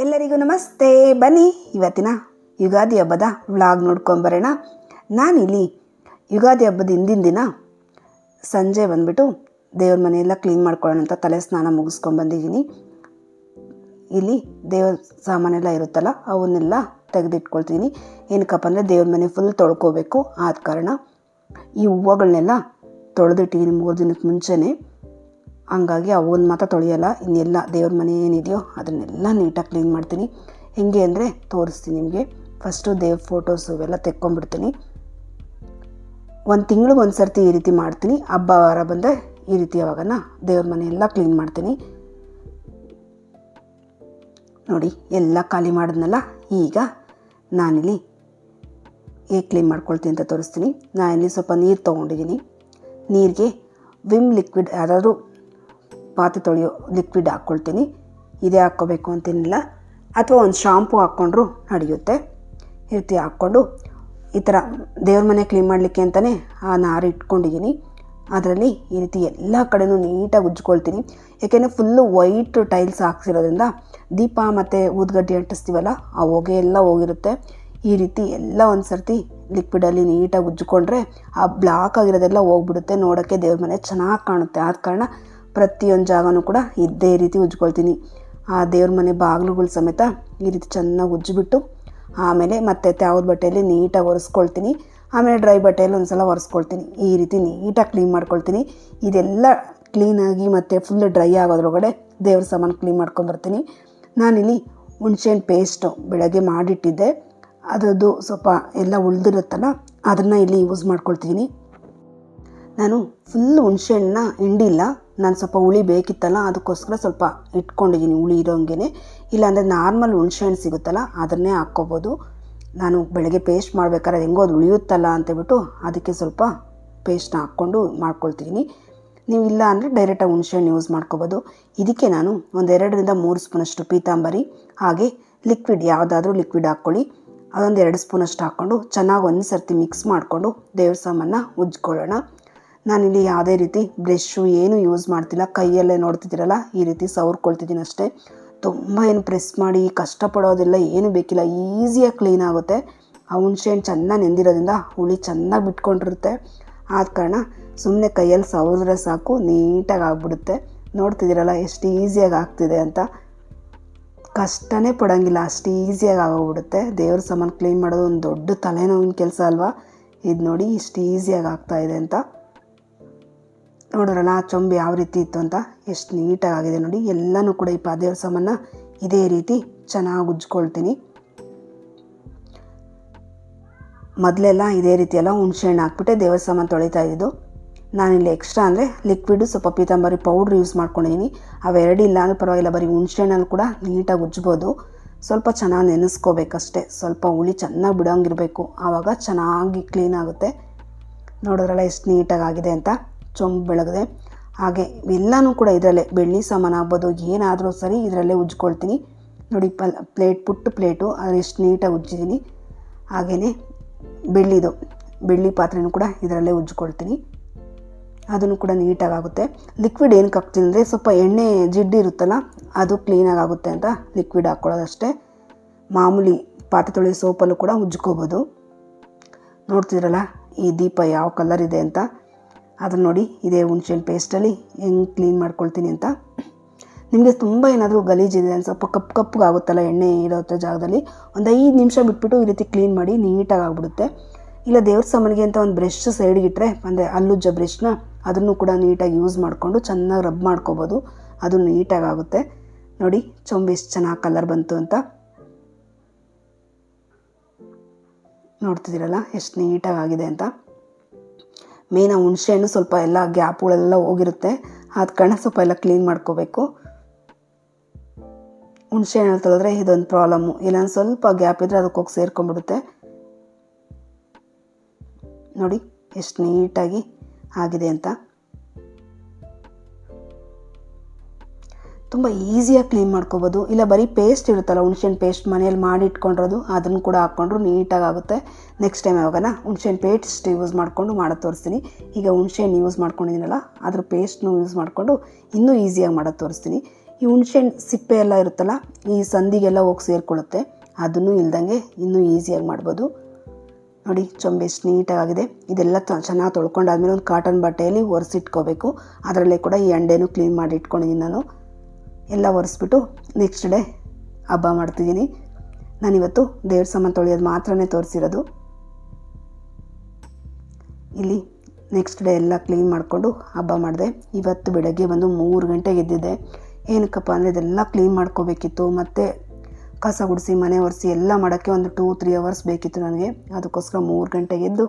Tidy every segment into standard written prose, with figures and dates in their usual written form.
ಎಲ್ಲರಿಗೂ ನಮಸ್ತೆ. ಬನ್ನಿ ಇವತ್ತಿನ ಯುಗಾದಿ ಹಬ್ಬದ ವ್ಲಾಗ್ ನೋಡ್ಕೊಂಬರೋಣ. ನಾನಿಲ್ಲಿ ಯುಗಾದಿ ಹಬ್ಬದ ಹಿಂದಿನ ದಿನ ಸಂಜೆ ಬಂದುಬಿಟ್ಟು ದೇವ್ರ ಮನೆಯೆಲ್ಲ ಕ್ಲೀನ್ ಮಾಡ್ಕೊಳ್ಳೋಣ ಅಂತ ತಲೆ ಸ್ನಾನ ಮುಗಿಸ್ಕೊಂಡ್ಬಂದಿದ್ದೀನಿ. ಇಲ್ಲಿ ದೇವ್ರ ಸಾಮಾನೆಲ್ಲ ಇರುತ್ತಲ್ಲ ಅವನ್ನೆಲ್ಲ ತೆಗೆದಿಟ್ಕೊಳ್ತೀನಿ. ಏನಕ್ಕಪ್ಪ ಅಂದರೆ ದೇವ್ರ ಮನೆ ಫುಲ್ ತೊಳ್ಕೊಬೇಕು. ಆದ ಕಾರಣ ಈ ಹೂವುಗಳನ್ನೆಲ್ಲ ತೊಳೆದಿಟ್ಟಿದ್ದೀನಿ 3 ದಿನಕ್ಕೆ ಮುಂಚೆನೇ. ಹಂಗಾಗಿ ಅವನ್ನ ಮಾತ್ರ ತೊಳೆಯಲ್ಲ, ಇನ್ನೆಲ್ಲ ದೇವ್ರ ಮನೆ ಏನಿದೆಯೋ ಅದನ್ನೆಲ್ಲ ನೀಟಾಗಿ ಕ್ಲೀನ್ ಮಾಡ್ತೀನಿ. ಹೆಂಗೆ ಅಂದರೆ ತೋರಿಸ್ತೀನಿ ನಿಮಗೆ. ಫಸ್ಟು ದೇವ್ರ ಫೋಟೋಸು ಇವೆಲ್ಲ ತೆಕ್ಕೊಂಡ್ಬಿಡ್ತೀನಿ. 1 ತಿಂಗಳಿಗೆ ಒಂದು ಸರ್ತಿ ಈ ರೀತಿ ಮಾಡ್ತೀನಿ. ಹಬ್ಬ ವಾರ ಬಂದರೆ ಈ ರೀತಿ ಅವಾಗನ ದೇವ್ರ ಮನೆಯೆಲ್ಲ ಕ್ಲೀನ್ ಮಾಡ್ತೀನಿ. ನೋಡಿ ಎಲ್ಲ ಖಾಲಿ ಮಾಡಿದ್ನಲ್ಲ. ಈಗ ನಾನಿಲ್ಲಿ ಹೇಗೆ ಕ್ಲೀನ್ ಮಾಡ್ಕೊಳ್ತೀನಿ ಅಂತ ತೋರಿಸ್ತೀನಿ. ನಾನಿಲ್ಲಿ ಸ್ವಲ್ಪ ನೀರು ತೊಗೊಂಡಿದ್ದೀನಿ. ನೀರಿಗೆ ವಿಮ್ ಲಿಕ್ವಿಡ್ ಯಾರಾದರೂ ಪಾತ್ರೆ ತೊಳೆಯೋ ಲಿಕ್ವಿಡ್ ಹಾಕ್ಕೊಳ್ತೀನಿ. ಇದೇ ಹಾಕ್ಕೋಬೇಕು ಅಂತೇನಿಲ್ಲ, ಅಥವಾ ಒಂದು ಶಾಂಪೂ ಹಾಕ್ಕೊಂಡ್ರೂ ನಡೆಯುತ್ತೆ. ಈ ರೀತಿ ಹಾಕ್ಕೊಂಡು ಈ ಥರ ದೇವ್ರ ಮನೆ ಕ್ಲೀನ್ ಮಾಡಲಿಕ್ಕೆ ಅಂತಲೇ ಆ ನಾರು ಇಟ್ಕೊಂಡಿದ್ದೀನಿ. ಅದರಲ್ಲಿ ಈ ರೀತಿ ಎಲ್ಲ ಕಡೆನೂ ನೀಟಾಗಿ ಉಜ್ಕೊಳ್ತೀನಿ. ಏಕೆಂದರೆ ಫುಲ್ಲು ವೈಟ್ ಟೈಲ್ಸ್ ಹಾಕ್ಸಿರೋದ್ರಿಂದ ದೀಪ ಮತ್ತು ಊದ್ಗಡ್ಡೆ ಅಂಟಿಸ್ತೀವಲ್ಲ ಆ ಹೊಗೆ ಎಲ್ಲ ಹೋಗಿರುತ್ತೆ. ಈ ರೀತಿ ಎಲ್ಲ ಒಂದು ಸರ್ತಿ ಲಿಕ್ವಿಡಲ್ಲಿ ನೀಟಾಗಿ ಉಜ್ಜಿಕೊಂಡ್ರೆ ಆ ಬ್ಲಾಕ್ ಆಗಿರೋದೆಲ್ಲ ಹೋಗ್ಬಿಡುತ್ತೆ. ನೋಡೋಕ್ಕೆ ದೇವ್ರ ಮನೆ ಚೆನ್ನಾಗಿ ಕಾಣುತ್ತೆ. ಆದ ಕಾರಣ ಪ್ರತಿಯೊಂದು ಜಾಗನೂ ಕೂಡ ಇದೇ ರೀತಿ ಉಜ್ಕೊಳ್ತೀನಿ. ಆ ದೇವ್ರ ಮನೆ ಬಾಗಿಲುಗಳು ಸಮೇತ ಈ ರೀತಿ ಚೆನ್ನಾಗಿ ಉಜ್ಜಿಬಿಟ್ಟು ಆಮೇಲೆ ಮತ್ತೆ ತ್ಯಾವ್ದ ಬಟ್ಟೆಯಲ್ಲಿ ನೀಟಾಗಿ ಒರೆಸ್ಕೊಳ್ತೀನಿ. ಆಮೇಲೆ ಡ್ರೈ ಬಟ್ಟೆಯಲ್ಲಿ ಒಂದು ಸಲ ಒರೆಸ್ಕೊಳ್ತೀನಿ. ಈ ರೀತಿ ನೀಟಾಗಿ ಕ್ಲೀನ್ ಮಾಡ್ಕೊಳ್ತೀನಿ. ಇದೆಲ್ಲ ಕ್ಲೀನಾಗಿ ಮತ್ತು ಫುಲ್ ಡ್ರೈ ಆಗೋದ್ರೊಳಗಡೆ ದೇವ್ರ ಸಾಮಾನು ಕ್ಲೀನ್ ಮಾಡ್ಕೊಂಬರ್ತೀನಿ. ನಾನಿಲ್ಲಿ ಹುಣ್ಸೆಹಣ್ಣು ಪೇಸ್ಟು ಬೆಳಗ್ಗೆ ಮಾಡಿಟ್ಟಿದ್ದೆ, ಅದರದ್ದು ಸ್ವಲ್ಪ ಎಲ್ಲ ಉಳಿದಿರುತ್ತಲ್ಲ ಅದನ್ನು ಇಲ್ಲಿ ಯೂಸ್ ಮಾಡ್ಕೊಳ್ತೀನಿ. ನಾನು ಫುಲ್ ಹುಣ್ಸೆಹಣ್ಣನ್ನ ಹಿಂಡಿಲ್ಲ, ನಾನು ಸ್ವಲ್ಪ ಹುಳಿ ಬೇಕಿತ್ತಲ್ಲ ಅದಕ್ಕೋಸ್ಕರ ಸ್ವಲ್ಪ ಇಟ್ಕೊಂಡಿದ್ದೀನಿ ಹುಳಿ ಇರೋಂಗೆ. ಇಲ್ಲಾಂದರೆ ನಾರ್ಮಲ್ ಹುಣ್ಸೆಹಣ್ಣು ಸಿಗುತ್ತಲ್ಲ ಅದನ್ನೇ ಹಾಕ್ಕೋಬೋದು. ನಾನು ಬೆಳಗ್ಗೆ ಪೇಸ್ಟ್ ಮಾಡ್ಬೇಕಾದ್ರೆ ಹೆಂಗೋ ಅದು ಉಳಿಯುತ್ತಲ್ಲ ಅಂತೇಳ್ಬಿಟ್ಟು ಅದಕ್ಕೆ ಸ್ವಲ್ಪ ಪೇಸ್ಟ್ನ ಹಾಕ್ಕೊಂಡು ಮಾಡ್ಕೊಳ್ತೀನಿ. ನೀವು ಇಲ್ಲ ಅಂದರೆ ಡೈರೆಕ್ಟಾಗಿ ಹುಣ್ಸೆಹಣ್ಣು ಯೂಸ್ ಮಾಡ್ಕೋಬೋದು. ಇದಕ್ಕೆ ನಾನು ಒಂದು 2-3 ಸ್ಪೂನಷ್ಟು ಪೀತಾಂಬರಿ ಹಾಗೆ ಲಿಕ್ವಿಡ್ ಯಾವುದಾದ್ರೂ ಲಿಕ್ವಿಡ್ ಹಾಕ್ಕೊಳ್ಳಿ. ಅದೊಂದು 2 ಸ್ಪೂನಷ್ಟು ಹಾಕ್ಕೊಂಡು ಚೆನ್ನಾಗಿ ಒಂದು ಸರ್ತಿ ಮಿಕ್ಸ್ ಮಾಡಿಕೊಂಡು ದೇವ್ರ ಸಾಮಾನ ಉಜ್ಕೊಳ್ಳೋಣ. ನಾನಿಲ್ಲಿ ಯಾವುದೇ ರೀತಿ ಬ್ರಷು ಏನೂ ಯೂಸ್ ಮಾಡ್ತಿಲ್ಲ, ಕೈಯಲ್ಲೇ ನೋಡ್ತಿದ್ದೀರಲ್ಲ ಈ ರೀತಿ ಸವರ್ಕೊಳ್ತಿದ್ದೀನಿ ಅಷ್ಟೇ. ತುಂಬ ಏನು ಪ್ರೆಸ್ ಮಾಡಿ ಕಷ್ಟಪಡೋದೆಲ್ಲ ಏನು ಬೇಕಿಲ್ಲ, ಈಸಿಯಾಗಿ ಕ್ಲೀನ್ ಆಗುತ್ತೆ. ಆ ಹುಣ್ಸೆಹಣ್ಣು ಚೆನ್ನಾಗಿ ನೆಂದಿರೋದ್ರಿಂದ ಹುಳಿ ಚೆನ್ನಾಗಿ ಬಿಟ್ಕೊಂಡಿರುತ್ತೆ. ಆದ ಕಾರಣ ಸುಮ್ಮನೆ ಕೈಯಲ್ಲಿ ಸವರಿದ್ರೆ ಸಾಕು, ನೀಟಾಗಿ ಆಗಿಬಿಡುತ್ತೆ. ನೋಡ್ತಿದ್ದೀರಲ್ಲ ಎಷ್ಟು ಈಸಿಯಾಗಿ ಆಗ್ತಿದೆ ಅಂತ. ಕಷ್ಟನೇ ಪಡೋಂಗಿಲ್ಲ, ಅಷ್ಟು ಈಸಿಯಾಗಿ ಆಗೋಗ್ಬಿಡುತ್ತೆ. ದೇವ್ರ ಸಾಮಾನು ಕ್ಲೀನ್ ಮಾಡೋದು ಒಂದು ದೊಡ್ಡ ತಲೆನೋವಿನ ಕೆಲಸ ಅಲ್ವಾ. ಇದು ನೋಡಿ ಎಷ್ಟು ಈಸಿಯಾಗಿ ಆಗ್ತಾಯಿದೆ ಅಂತ. ನೋಡಿದ್ರಲ್ಲ ಆ ಚೊಂಬು ಯಾವ ರೀತಿ ಇತ್ತು ಅಂತ, ಎಷ್ಟು ನೀಟಾಗಿ ಆಗಿದೆ ನೋಡಿ. ಎಲ್ಲನೂ ಕೂಡ ಈ ದೇವ್ರ ಸಾಮಾನ ಇದೇ ರೀತಿ ಚೆನ್ನಾಗಿ ಉಜ್ಕೊಳ್ತೀನಿ. ಮೊದಲೆಲ್ಲ ಇದೇ ರೀತಿ ಎಲ್ಲ ಹುಣ್ಸೆಹಣ್ಣು ಹಾಕ್ಬಿಟ್ಟೆ ದೇವ್ರ ಸಾಮಾನು ತೊಳಿತಾ ಇದ್ದು. ನಾನಿಲ್ಲಿ ಎಕ್ಸ್ಟ್ರಾ ಅಂದರೆ ಲಿಕ್ವಿಡು ಸ್ವಲ್ಪ ಪೀತಾಂಬರಿ ಪೌಡ್ರ್ ಯೂಸ್ ಮಾಡ್ಕೊಂಡಿದ್ದೀನಿ. ಅವೆರಡು ಇಲ್ಲ ಅಂದರೆ ಪರವಾಗಿಲ್ಲ, ಬರೀ ಹುಣ್ಸೆಹಣ್ಣಲ್ಲಿ ಕೂಡ ನೀಟಾಗಿ ಉಜ್ಬೋದು. ಸ್ವಲ್ಪ ಚೆನ್ನಾಗಿ ನೆನೆಸ್ಕೋಬೇಕಷ್ಟೆ, ಸ್ವಲ್ಪ ಹುಳಿ ಚೆನ್ನಾಗಿ ಬಿಡೋಂಗಿರಬೇಕು, ಆವಾಗ ಚೆನ್ನಾಗಿ ಕ್ಲೀನ್ ಆಗುತ್ತೆ. ನೋಡಿದ್ರಲ್ಲ ಎಷ್ಟು ನೀಟಾಗಿ ಆಗಿದೆ ಅಂತ. ಚೊಂಬು ಬೆಳಗಿದೆ. ಹಾಗೆ ಎಲ್ಲನೂ ಕೂಡ ಇದರಲ್ಲೇ ಬೆಳ್ಳಿ ಸಾಮಾನು ಆಗ್ಬೋದು ಏನಾದರೂ ಸರಿ ಇದರಲ್ಲೇ ಉಜ್ಕೊಳ್ತೀನಿ. ನೋಡಿ ಪುಟ್ಟ ಪ್ಲೇಟು ಅದು ಎಷ್ಟು ನೀಟಾಗಿ ಉಜ್ಜಿದ್ದೀನಿ. ಹಾಗೆಯೇ ಬೆಳ್ಳಿ ಪಾತ್ರೆನೂ ಕೂಡ ಇದರಲ್ಲೇ ಉಜ್ಕೊಳ್ತೀನಿ. ಅದನ್ನು ಕೂಡ ನೀಟಾಗಿ ಆಗುತ್ತೆ. ಲಿಕ್ವಿಡ್ ಏನಕ್ಕೆ ಹಾಕ್ತೀನಿ ಅಂದರೆ ಸ್ವಲ್ಪ ಎಣ್ಣೆ ಜಿಡ್ಡು ಇರುತ್ತಲ್ಲ ಅದು ಕ್ಲೀನಾಗಿ ಆಗುತ್ತೆ ಅಂತ ಲಿಕ್ವಿಡ್ ಹಾಕ್ಕೊಳ್ಳೋದಷ್ಟೇ. ಮಾಮೂಲಿ ಪಾತ್ರೆ ತೊಳೆಯೋ ಸೋಪಲ್ಲೂ ಕೂಡ ಉಜ್ಕೋಬೋದು. ನೋಡ್ತಿದ್ರಲ್ಲ ಈ ದೀಪ ಯಾವ ಕಲರ್ ಇದೆ ಅಂತ. ಅದನ್ನು ನೋಡಿ ಇದೇ ಹುಣ್ಸೆಹಣ್ಣು ಪೇಸ್ಟಲ್ಲಿ ಹೆಂಗೆ ಕ್ಲೀನ್ ಮಾಡ್ಕೊಳ್ತೀನಿ ಅಂತ. ನಿಮಗೆ ತುಂಬ ಏನಾದರೂ ಗಲೀಜಿದೆ ಅಂತ ಸ್ವಲ್ಪ ಕಪ್ಪಗೆ ಆಗುತ್ತಲ್ಲ ಎಣ್ಣೆ ಇರೋ ಜಾಗದಲ್ಲಿ, ಒಂದು 5 ನಿಮಿಷ ಬಿಟ್ಬಿಟ್ಟು ಈ ರೀತಿ ಕ್ಲೀನ್ ಮಾಡಿ ನೀಟಾಗಿ ಆಗಿಬಿಡುತ್ತೆ. ಇಲ್ಲ ದೇವ್ರ ಸಾಮಾನಿಗೆ ಅಂತ ಒಂದು ಬ್ರಷ್ ಸೈಡ್ಗಿಟ್ರೆ ಅಂದರೆ ಹಲ್ಲುಜ್ಜೋ ಬ್ರಷ್ನ ಅದನ್ನು ಕೂಡ ನೀಟಾಗಿ ಯೂಸ್ ಮಾಡಿಕೊಂಡು ಚೆನ್ನಾಗಿ ರಬ್ ಮಾಡ್ಕೋಬೋದು, ಅದು ನೀಟಾಗಿ ಆಗುತ್ತೆ. ನೋಡಿ ಚೊಂಬು ಎಷ್ಟು ಚೆನ್ನಾಗಿ ಕಲರ್ ಬಂತು ಅಂತ. ನೋಡ್ತಿದ್ದೀರಲ್ಲ ಎಷ್ಟು ನೀಟಾಗಿ ಆಗಿದೆ ಅಂತ. ಮೇನ್ ಹುಣ್ಸೆಹಣ್ಣು ಸ್ವಲ್ಪ ಎಲ್ಲ ಗ್ಯಾಪ್ಗಳೆಲ್ಲ ಹೋಗಿರುತ್ತೆ, ಆದ ಕಾರಣ ಸ್ವಲ್ಪ ಎಲ್ಲ ಕ್ಲೀನ್ ಮಾಡ್ಕೋಬೇಕು. ಹುಣ್ಸೆಹಣ್ಣು ತೊಳೆದ್ರೆ ಇದೊಂದು ಪ್ರಾಬ್ಲಮ್ಮು, ಇಲ್ಲ ಸ್ವಲ್ಪ ಗ್ಯಾಪ್ ಇದ್ದರೆ ಅದಕ್ಕೆ ಹೋಗಿ ಸೇರ್ಕೊಂಡ್ಬಿಡುತ್ತೆ. ನೋಡಿ ಎಷ್ಟು ನೀಟಾಗಿ ಆಗಿದೆ ಅಂತ. ತುಂಬ ಈಸಿಯಾಗಿ ಕ್ಲೀನ್ ಮಾಡ್ಕೋಬೋದು. ಇಲ್ಲ ಬರೀ ಪೇಸ್ಟ್ ಇರುತ್ತಲ್ಲ ಹುಣ್ಸೆಹಣ್ಣು ಪೇಸ್ಟ್ ಮನೆಯಲ್ಲಿ ಮಾಡಿ ಇಟ್ಕೊಂಡಿರೋದು ಅದನ್ನು ಕೂಡ ಹಾಕ್ಕೊಂಡ್ರು ನೀಟಾಗಿ ಆಗುತ್ತೆ. ನೆಕ್ಸ್ಟ್ ಟೈಮ್ ಯಾವಾಗನ ಹುಣ್ಸೆಹಣ್ಣು ಪೇಸ್ಟ್ ಯೂಸ್ ಮಾಡಿಕೊಂಡು ಮಾಡೋದು ತೋರಿಸ್ತೀನಿ. ಈಗ ಹುಣ್ಸೆಹಣ್ಣು ಯೂಸ್ ಮಾಡ್ಕೊಂಡಿದ್ದೀನಲ್ಲ ಅದ್ರ ಪೇಸ್ಟ್ನು ಯೂಸ್ ಮಾಡಿಕೊಂಡು ಇನ್ನೂ ಈಸಿಯಾಗಿ ಮಾಡೋದು ತೋರಿಸ್ತೀನಿ. ಈ ಹುಣಸೆಹಣ್ಣು ಸಿಪ್ಪೆ ಎಲ್ಲ ಇರುತ್ತಲ್ಲ ಈ ಸಂದಿಗೆಲ್ಲ ಹೋಗಿ ಸೇರಿಕೊಳ್ಳುತ್ತೆ. ಅದನ್ನು ಇಲ್ದಂಗೆ ಇನ್ನೂ ಈಸಿಯಾಗಿ ಮಾಡ್ಬೋದು. ನೋಡಿ ಚೊಂಬೆ ಎಷ್ಟು ನೀಟಾಗಿದೆ. ಇದೆಲ್ಲ ಚೆನ್ನಾಗಿ ತೊಳ್ಕೊಂಡಾದ್ಮೇಲೆ ಒಂದು ಕಾಟನ್ ಬಟ್ಟೆಯಲ್ಲಿ ಒರೆಸಿಟ್ಕೋಬೇಕು. ಅದರಲ್ಲೇ ಕೂಡ ಈ ಅಂಡೇನೂ ಕ್ಲೀನ್ ಮಾಡಿ ಇಟ್ಕೊಂಡಿದ್ದೀನಿ ನಾನು. ಎಲ್ಲ ಒರೆಸ್ಬಿಟ್ಟು ನೆಕ್ಸ್ಟ್ ಡೇ ಹಬ್ಬ ಮಾಡ್ತಿದ್ದೀನಿ. ನಾನಿವತ್ತು ದೇವ್ರ ಸಾಮಾನು ತೊಳೆಯೋದು ಮಾತ್ರನೇ ತೋರಿಸಿರೋದು. ಇಲ್ಲಿ ನೆಕ್ಸ್ಟ್ ಡೇ ಎಲ್ಲ ಕ್ಲೀನ್ ಮಾಡಿಕೊಂಡು ಹಬ್ಬ ಮಾಡಿದೆ. ಇವತ್ತು ಬೆಳಗ್ಗೆ ಬಂದು 3 ಗಂಟೆಗೆ ಎದ್ದಿದ್ದೆ. ಏನಕ್ಕಪ್ಪ ಅಂದರೆ ಇದೆಲ್ಲ ಕ್ಲೀನ್ ಮಾಡ್ಕೋಬೇಕಿತ್ತು, ಮತ್ತು ಕಸ ಗುಡಿಸಿ ಮನೆ ಒರೆಸಿ ಎಲ್ಲ ಮಾಡೋಕ್ಕೆ ಒಂದು 2-3 ಅವರ್ಸ್ ಬೇಕಿತ್ತು ನನಗೆ. ಅದಕ್ಕೋಸ್ಕರ 3 ಗಂಟೆಗೆ ಎದ್ದು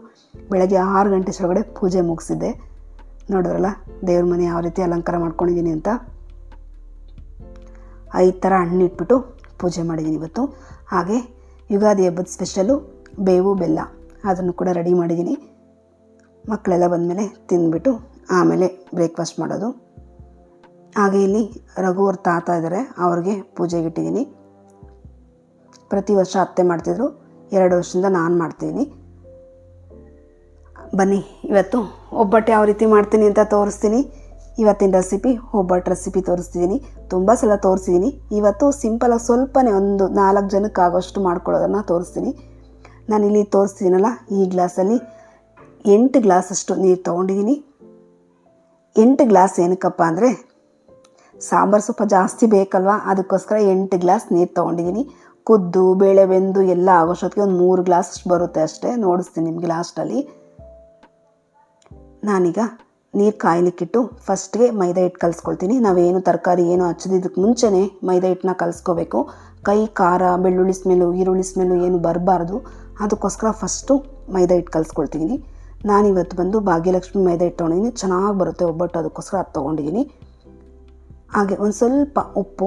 ಬೆಳಗ್ಗೆ 6 ಗಂಟೆ ಒಳಗಡೆ ಪೂಜೆ ಮುಗಿಸಿದ್ದೆ. ನೋಡಿದ್ರಲ್ಲ ದೇವ್ರ ಮನೆ ಯಾವ ರೀತಿ ಅಲಂಕಾರ ಮಾಡ್ಕೊಂಡಿದ್ದೀನಿ ಅಂತ. 5 ಥರ ಹಣ್ಣು ಇಟ್ಬಿಟ್ಟು ಪೂಜೆ ಮಾಡಿದ್ದೀನಿ ಇವತ್ತು. ಹಾಗೆ ಯುಗಾದಿ ಹಬ್ಬದ ಸ್ಪೆಷಲು ಬೇವು ಬೆಲ್ಲ, ಅದನ್ನು ಕೂಡ ರೆಡಿ ಮಾಡಿದ್ದೀನಿ. ಮಕ್ಕಳೆಲ್ಲ ಬಂದಮೇಲೆ ತಿಂದ್ಬಿಟ್ಟು ಆಮೇಲೆ ಬ್ರೇಕ್ಫಾಸ್ಟ್ ಮಾಡೋದು. ಹಾಗೆ ಇಲ್ಲಿ ರಘು ಅವ್ರ ತಾತ ಇದ್ದಾರೆ, ಅವ್ರಿಗೆ ಪೂಜೆಗೆ ಇಟ್ಟಿದ್ದೀನಿ. ಪ್ರತಿ ವರ್ಷ ಅತ್ತೆ ಮಾಡ್ತಿದ್ರು, 2 ವರ್ಷದಿಂದ ನಾನು ಮಾಡ್ತೀನಿ. ಬನ್ನಿ ಇವತ್ತು ಒಬ್ಬಟ್ಟು ಯಾವ ರೀತಿ ಮಾಡ್ತೀನಿ ಅಂತ ತೋರಿಸ್ತೀನಿ. ಇವತ್ತಿನ ರೆಸಿಪಿ ಒಬ್ಬಟ್ಟು ರೆಸಿಪಿ ತೋರಿಸ್ತಿದ್ದೀನಿ. ತುಂಬ ಸಲ ತೋರಿಸಿದ್ದೀನಿ. ಇವತ್ತು ಸಿಂಪಲಾಗಿ ಸ್ವಲ್ಪನೇ ಒಂದು 4 ಜನಕ್ಕೆ ಆಗೋಷ್ಟು ಮಾಡ್ಕೊಳ್ಳೋದನ್ನು ತೋರಿಸ್ತೀನಿ. ನಾನಿಲ್ಲಿ ತೋರಿಸ್ತೀನಲ್ಲ ಈ ಗ್ಲಾಸಲ್ಲಿ 8 ಗ್ಲಾಸಷ್ಟು ನೀರು ತೊಗೊಂಡಿದ್ದೀನಿ. 8 ಗ್ಲಾಸ್ ಏನಕ್ಕಪ್ಪ ಅಂದರೆ ಸಾಂಬಾರು ಸ್ವಲ್ಪ ಜಾಸ್ತಿ ಬೇಕಲ್ವ, ಅದಕ್ಕೋಸ್ಕರ 8 ಗ್ಲಾಸ್ ನೀರು ತೊಗೊಂಡಿದ್ದೀನಿ. ಕುದ್ದು ಬೇಳೆ ಬೆಂದು ಎಲ್ಲ ಆಗೋಷ್ಟೊತ್ತಿಗೆ ಒಂದು 3 ಗ್ಲಾಸ್ ಬರುತ್ತೆ ಅಷ್ಟೇ. ನೋಡಿಸ್ತೀನಿ ನಿಮಗೆ ಲಾಸ್ಟಲ್ಲಿ. ನಾನೀಗ ನೀರು ಕಾಯ್ಲಿಕ್ಕಿಟ್ಟು ಫಸ್ಟ್ಗೆ ಮೈದಾ ಹಿಟ್ಟು ಕಲಿಸ್ಕೊಳ್ತೀನಿ. ನಾವೇನು ತರಕಾರಿ ಏನು ಹಚ್ಚೋದಕ್ಕೆ ಮುಂಚೆನೇ ಮೈದಾ ಹಿಟ್ಟನ್ನ ಕಲಿಸ್ಕೋಬೇಕು. ಕೈ ಖಾರ ಬೆಳ್ಳುಳ್ಳಿ ಸ್ಮೆಲ್ಲು ಈರುಳ್ಳಿ ಸ್ಮೆಲ್ಲು ಏನು ಬರಬಾರ್ದು. ಅದಕ್ಕೋಸ್ಕರ ಫಸ್ಟು ಮೈದಾ ಹಿಟ್ಟು ಕಲಿಸ್ಕೊಳ್ತಿದ್ದೀನಿ. ನಾನಿವತ್ತು ಬಂದು ಭಾಗ್ಯಲಕ್ಷ್ಮಿ ಮೈದಾ ಹಿಟ್ಟು ತೊಗೊಂಡಿದ್ದೀನಿ. ಚೆನ್ನಾಗಿ ಬರುತ್ತೆ ಒಬ್ಬಟ್ಟು, ಅದಕ್ಕೋಸ್ಕರ ಅದು ತೊಗೊಂಡಿದ್ದೀನಿ. ಹಾಗೆ ಒಂದು ಸ್ವಲ್ಪ ಉಪ್ಪು,